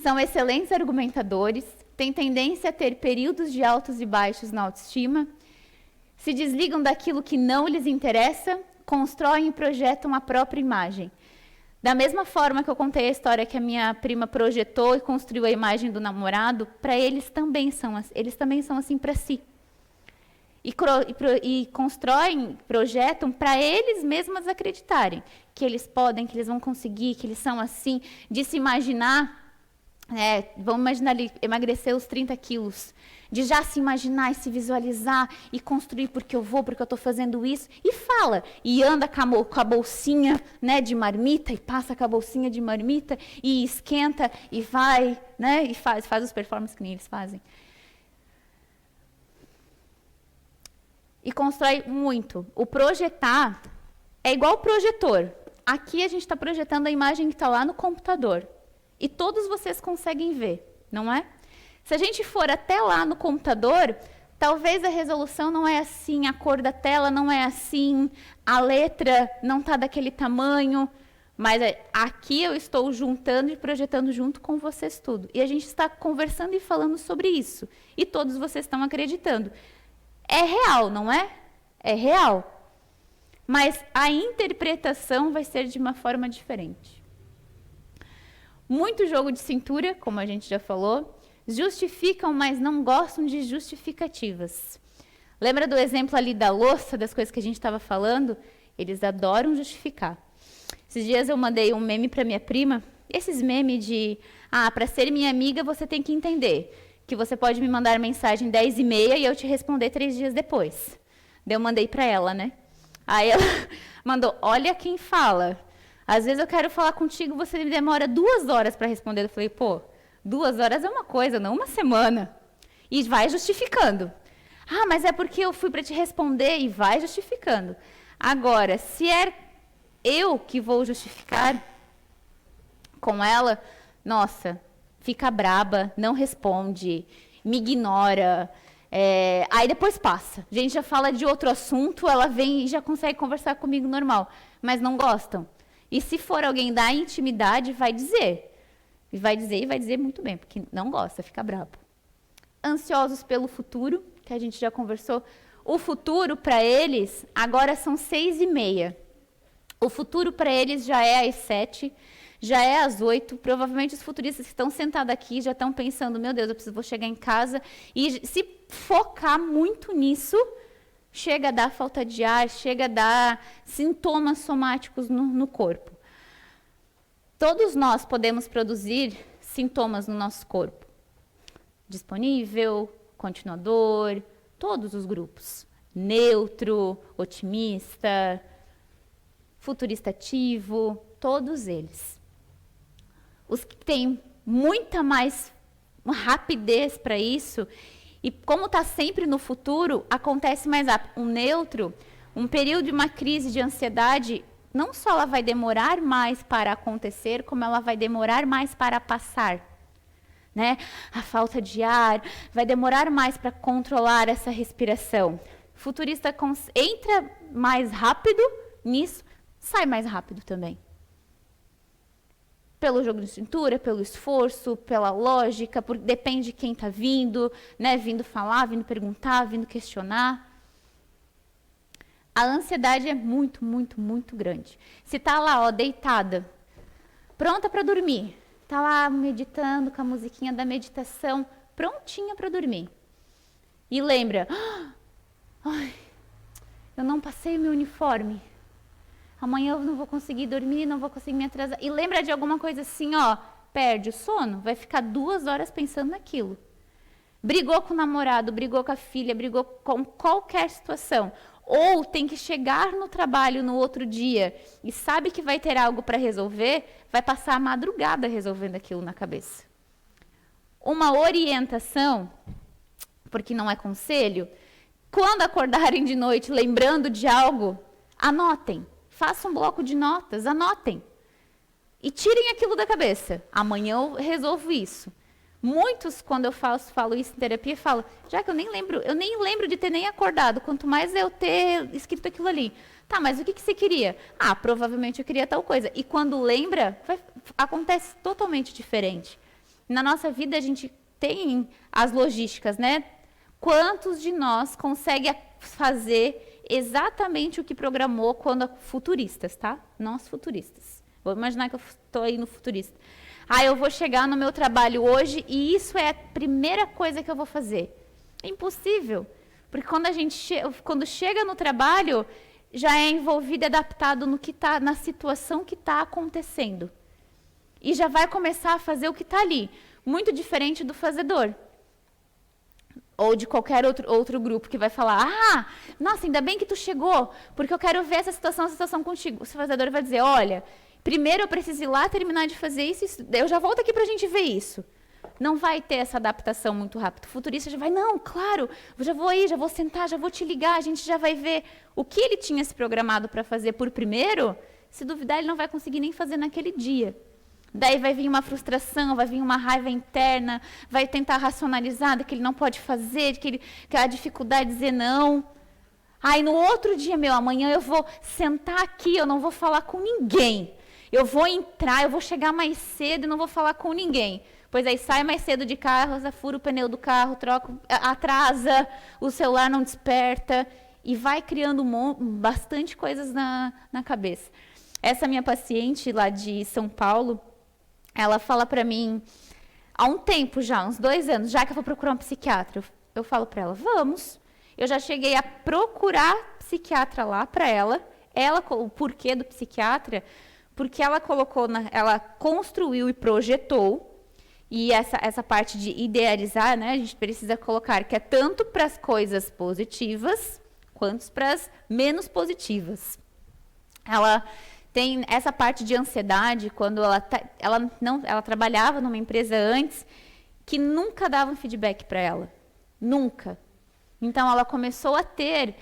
São excelentes argumentadores, têm tendência a ter períodos de altos e baixos na autoestima, se desligam daquilo que não lhes interessa, constroem e projetam a própria imagem. Da mesma forma que eu contei a história que a minha prima projetou e construiu a imagem do namorado, para eles também são assim para si. E constroem, projetam para eles mesmos acreditarem que eles podem, que eles vão conseguir, que eles são assim, de se imaginar, vamos imaginar ali, emagrecer os 30 quilos, de já se imaginar e se visualizar e construir porque eu estou fazendo isso, e fala, e anda com a bolsinha, né, de marmita, e passa com a bolsinha de marmita, e esquenta, e vai, né, e faz os performances que nem eles fazem. E constrói muito. O projetar é igual o projetor. Aqui a gente está projetando a imagem que está lá no computador. E todos vocês conseguem ver, não é? Se a gente for até lá no computador, Talvez a resolução não é assim, a cor da tela não é assim, a letra não está daquele tamanho, mas aqui eu estou juntando e projetando junto com vocês tudo. E a gente está conversando e falando sobre isso. E todos vocês estão acreditando. É real, não é? É real. Mas a interpretação vai ser de uma forma diferente. Muito jogo de cintura, como a gente já falou, justificam, mas não gostam de justificativas. Lembra do exemplo ali da louça, das coisas que a gente estava falando? Eles adoram justificar. Esses dias eu mandei um meme para minha prima, esses memes de, para ser minha amiga você tem que entender que você pode me mandar mensagem 10h30 e eu te responder 3 dias depois. Daí eu mandei para ela, né? Aí ela mandou, olha quem fala. Às vezes eu quero falar contigo, você me demora 2 horas para responder. Eu falei, 2 horas é uma coisa, não uma semana. E vai justificando. Mas é porque eu fui para te responder e vai justificando. Agora, se é eu que vou justificar com ela, nossa, fica braba, não responde, me ignora, aí depois passa. A gente já fala de outro assunto, ela vem e já consegue conversar comigo normal, mas não gostam. E se for alguém da intimidade, vai dizer. E vai dizer muito bem, porque não gosta, fica brabo. Ansiosos pelo futuro, que a gente já conversou. O futuro, para eles, agora são 6h30. O futuro para eles já é às 7, já é às 8. Provavelmente os futuristas que estão sentados aqui já estão pensando, meu Deus, vou chegar em casa. E se focar muito nisso, chega a dar falta de ar, chega a dar sintomas somáticos no corpo. Todos nós podemos produzir sintomas no nosso corpo. Disponível, continuador, todos os grupos. Neutro, otimista, futurista ativo, todos eles. Os que têm muita mais rapidez para isso, e como está sempre no futuro, acontece mais rápido. Um neutro, um período de uma crise de ansiedade, não só ela vai demorar mais para acontecer, como ela vai demorar mais para passar. Né? A falta de ar vai demorar mais para controlar essa respiração. Futurista entra mais rápido nisso, sai mais rápido também. Pelo jogo de cintura, pelo esforço, pela lógica, depende de quem está vindo, né? Vindo falar, vindo perguntar, vindo questionar. A ansiedade é muito, muito, muito grande. Se está lá, deitada, pronta para dormir, está lá meditando com a musiquinha da meditação, prontinha para dormir. E lembra, eu não passei o meu uniforme. Amanhã eu não vou conseguir dormir, não vou conseguir me atrasar. E lembra de alguma coisa assim, perde o sono, vai ficar 2 horas pensando naquilo. Brigou com o namorado, brigou com a filha, brigou com qualquer situação. Ou tem que chegar no trabalho no outro dia e sabe que vai ter algo para resolver, vai passar a madrugada resolvendo aquilo na cabeça. Uma orientação, porque não é conselho, quando acordarem de noite lembrando de algo, anotem. Façam um bloco de notas, anotem. E tirem aquilo da cabeça. Amanhã eu resolvo isso. Muitos, quando eu falo isso em terapia, falam, já que eu nem lembro de ter nem acordado, quanto mais eu ter escrito aquilo ali. Tá, mas o que você queria? Provavelmente eu queria tal coisa. E quando lembra, acontece totalmente diferente. Na nossa vida, a gente tem as logísticas, né? Quantos de nós conseguem fazer exatamente o que programou quando futuristas, tá? Nós futuristas. Vou imaginar que eu estou aí no futurista. Eu vou chegar no meu trabalho hoje e isso é a primeira coisa que eu vou fazer. É impossível. Porque quando chega no trabalho, já é envolvido e adaptado no que tá, na situação que está acontecendo. E já vai começar a fazer o que está ali. Muito diferente do fazedor. Ou de qualquer outro grupo que vai falar, nossa, ainda bem que tu chegou, porque eu quero ver essa situação contigo. O fazedor vai dizer, olha, primeiro eu preciso ir lá terminar de fazer isso, eu já volto aqui para a gente ver isso. Não vai ter essa adaptação muito rápido. O futurista já vai, não, claro, eu já vou ir, já vou sentar, já vou te ligar, a gente já vai ver o que ele tinha se programado para fazer por primeiro. Se duvidar, ele não vai conseguir nem fazer naquele dia. Daí vai vir uma frustração, vai vir uma raiva interna, vai tentar racionalizar que ele não pode fazer, que a dificuldade de dizer não. Aí no outro dia, amanhã eu vou sentar aqui, eu não vou falar com ninguém. Eu vou entrar, eu vou chegar mais cedo e não vou falar com ninguém. Pois aí sai mais cedo de carro, fura o pneu do carro, atrasa, o celular não desperta e vai criando bastante coisas na cabeça. Essa minha paciente lá de São Paulo, ela fala para mim, há um tempo já, uns 2 anos, já que eu vou procurar um psiquiatra, eu falo para ela, vamos. Eu já cheguei a procurar psiquiatra lá para ela, o porquê do psiquiatra, porque ela ela construiu e projetou, e essa parte de idealizar, né, a gente precisa colocar que é tanto para as coisas positivas, quanto para as menos positivas. Ela tem essa parte de ansiedade, quando ela trabalhava numa empresa antes, que nunca dava um feedback para ela. Nunca. Então, ela começou a ter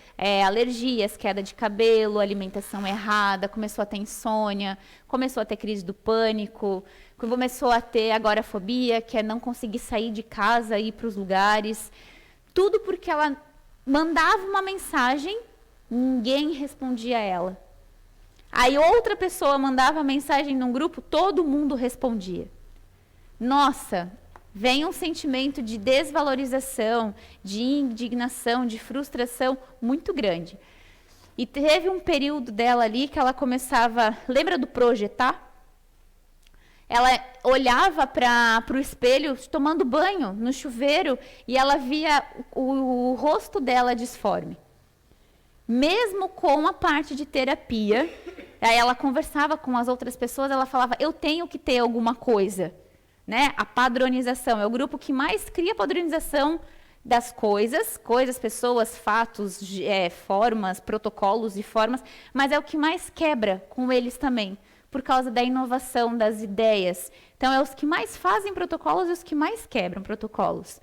alergias, queda de cabelo, alimentação errada, começou a ter insônia, começou a ter crise do pânico, começou a ter agorafobia, que é não conseguir sair de casa e ir para os lugares. Tudo porque ela mandava uma mensagem, ninguém respondia a ela. Aí outra pessoa mandava mensagem num grupo, todo mundo respondia. Nossa, vem um sentimento de desvalorização, de indignação, de frustração muito grande. E teve um período dela ali que ela começava, lembra do projetar? Ela olhava para o espelho tomando banho no chuveiro e ela via o rosto dela disforme. Mesmo com a parte de terapia, aí ela conversava com as outras pessoas, ela falava, eu tenho que ter alguma coisa, né? A padronização é o grupo que mais cria padronização das coisas, pessoas, fatos, formas, protocolos e formas, mas é o que mais quebra com eles também, por causa da inovação, das ideias. Então, é os que mais fazem protocolos e os que mais quebram protocolos.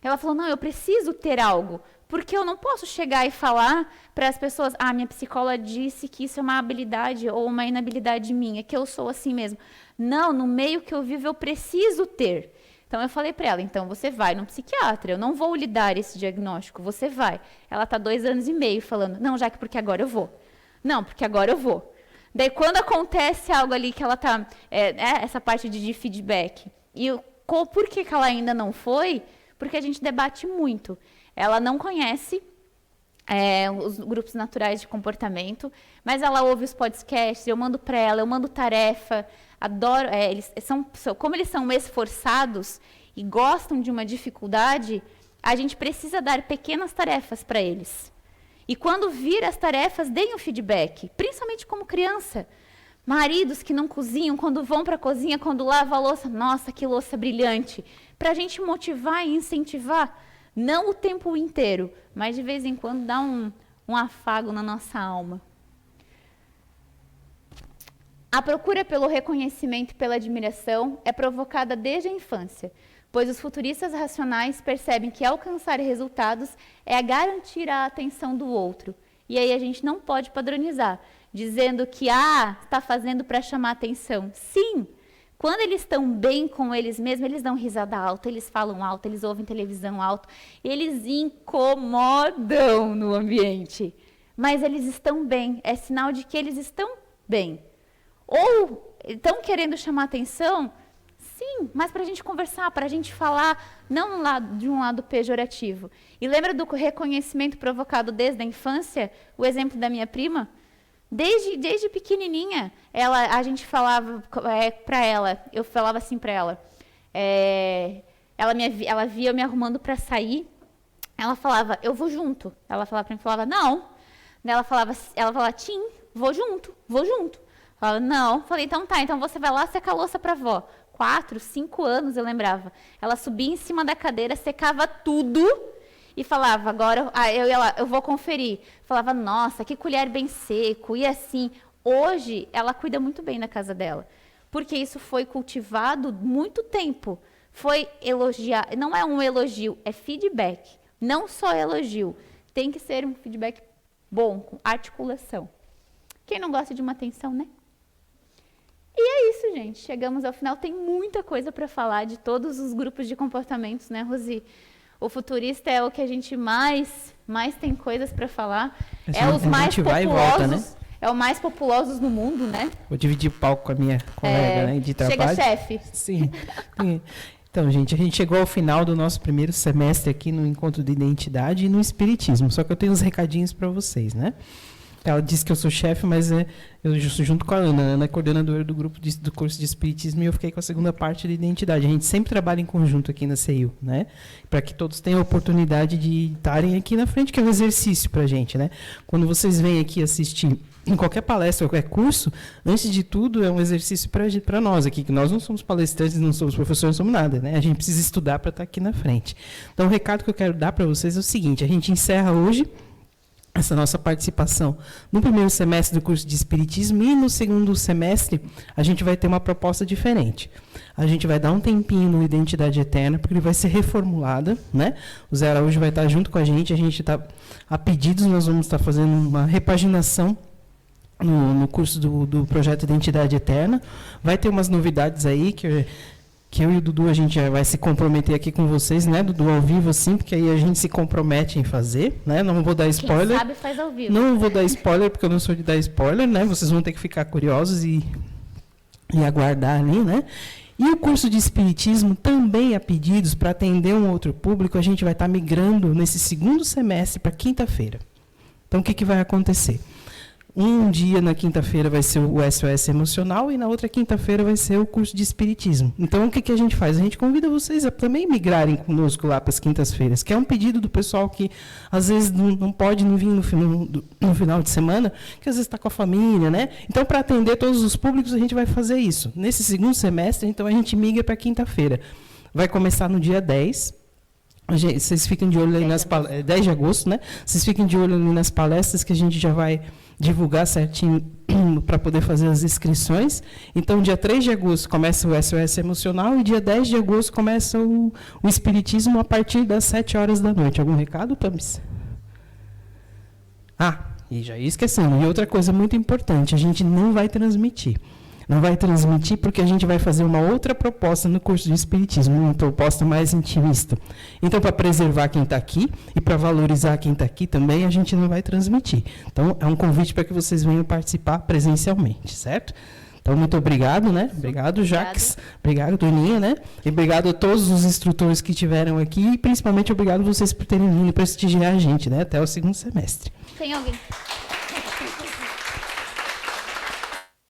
Ela falou, não, eu preciso ter algo, porque eu não posso chegar e falar para as pessoas, minha psicóloga disse que isso é uma habilidade ou uma inabilidade minha, que eu sou assim mesmo. Não, no meio que eu vivo eu preciso ter. Então eu falei para ela, então você vai no psiquiatra, eu não vou lhe dar esse diagnóstico, você vai. Ela está 2 anos e meio falando, não, Jaque, porque agora eu vou. Não, porque agora eu vou. Daí quando acontece algo ali que ela está, essa parte de feedback, e por que ela ainda não foi? Porque a gente debate muito. Ela não conhece os grupos naturais de comportamento, mas ela ouve os podcasts, eu mando para ela, eu mando tarefa, adoro, como eles são esforçados e gostam de uma dificuldade, a gente precisa dar pequenas tarefas para eles. E quando vir as tarefas, deem o feedback, principalmente como criança. Maridos que não cozinham, quando vão para a cozinha, quando lavam a louça, nossa, que louça brilhante. Para a gente motivar e incentivar, não o tempo inteiro, mas de vez em quando dá um afago na nossa alma. A procura pelo reconhecimento e pela admiração é provocada desde a infância, pois os futuristas racionais percebem que alcançar resultados é garantir a atenção do outro. E aí a gente não pode padronizar, dizendo que, está fazendo para chamar atenção. Sim, quando eles estão bem com eles mesmos, eles dão risada alta, eles falam alto, eles ouvem televisão alto, eles incomodam no ambiente. Mas eles estão bem, é sinal de que eles estão bem. Ou estão querendo chamar atenção, sim, mas para a gente conversar, para a gente falar, não de um lado pejorativo. E lembra do reconhecimento provocado desde a infância? O exemplo da minha prima? Desde pequenininha, a gente falava para ela, eu falava assim para ela, ela via eu me arrumando para sair, ela falava, eu vou junto. Ela falava para mim, não. Ela falava, Tim, vou junto. Falava, não. Falei, então tá, então você vai lá secar a louça para a avó. 4, 5 anos eu lembrava. Ela subia em cima da cadeira, secava tudo e falava, agora eu ia lá, eu vou conferir. Falava, nossa, que colher bem seco, e assim. Hoje, ela cuida muito bem da casa dela, porque isso foi cultivado muito tempo. Foi elogiar, não é um elogio, é feedback. Não só elogio, tem que ser um feedback bom, com articulação. Quem não gosta de uma atenção, né? E é isso, gente. Chegamos ao final. Tem muita coisa para falar de todos os grupos de comportamentos, né, Rosi? O futurista é o que a gente mais tem coisas para falar. É os mais populosos. Volta, né? É o mais populosos no mundo, né? Vou dividir o palco com a minha colega, né, de trabalho. Chega, chefe. Sim. Então, gente, a gente chegou ao final do nosso primeiro semestre aqui no Encontro de Identidade e no Espiritismo. Só que eu tenho uns recadinhos para vocês, né? Ela disse que eu sou chefe, mas eu junto com a Ana. A Ana é coordenadora do grupo do curso de Espiritismo e eu fiquei com a segunda parte de identidade. A gente sempre trabalha em conjunto aqui na CEIU, né? Para que todos tenham a oportunidade de estarem aqui na frente, que é um exercício para a gente, né? Quando vocês vêm aqui assistir em qualquer palestra, qualquer curso, antes de tudo é um exercício para nós aqui, que nós não somos palestrantes, não somos professores, não somos nada, né? A gente precisa estudar para estar aqui na frente. Então, o recado que eu quero dar para vocês é o seguinte: a gente encerra hoje essa nossa participação no primeiro semestre do curso de Espiritismo e no segundo semestre a gente vai ter uma proposta diferente. A gente vai dar um tempinho no Identidade Eterna, porque ele vai ser reformulada, né? O Zé Araújo vai estar junto com a gente está, a pedidos, nós vamos estar fazendo uma repaginação no curso do projeto Identidade Eterna. Vai ter umas novidades aí que eu e o Dudu, a gente já vai se comprometer aqui com vocês, né, Dudu, ao vivo, assim, porque aí a gente se compromete em fazer, né, não vou dar spoiler. Quem sabe faz ao vivo. Não vou dar spoiler, porque eu não sou de dar spoiler, né, vocês vão ter que ficar curiosos e aguardar ali, né. E o curso de Espiritismo, também a pedidos, para atender um outro público, a gente vai estar migrando nesse segundo semestre para quinta-feira. Então, o que vai acontecer? Um dia, na quinta-feira, vai ser o SOS Emocional e na outra quinta-feira vai ser o curso de Espiritismo. Então, o que a gente faz? A gente convida vocês a também migrarem conosco lá para as quintas-feiras, que é um pedido do pessoal que, às vezes, não pode não vir no final de semana, que às vezes está com a família, né? Então, para atender todos os públicos, a gente vai fazer isso. Nesse segundo semestre, então, a gente migra para quinta-feira. Vai começar no dia 10. Vocês fiquem de olho aí nas palestras, 10 de agosto, né? Vocês fiquem de olho ali nas palestras que a gente já vai divulgar certinho para poder fazer as inscrições. Então, dia 3 de agosto começa o SOS Emocional e dia 10 de agosto começa o Espiritismo a partir das 7 horas da noite. Algum recado, Tamis? E já ia esquecendo. E outra coisa muito importante, a gente não vai transmitir. Não vai transmitir porque a gente vai fazer uma outra proposta no curso de Espiritismo, uma proposta mais intimista. Então, para preservar quem está aqui e para valorizar quem está aqui também, a gente não vai transmitir. Então, é um convite para que vocês venham participar presencialmente, certo? Então, muito obrigado, né? Obrigado, Jaques. Obrigado, Toninha, né? E obrigado a todos os instrutores que estiveram aqui e, principalmente, obrigado a vocês por terem vindo prestigiar a gente, né? Até o segundo semestre. Tem alguém?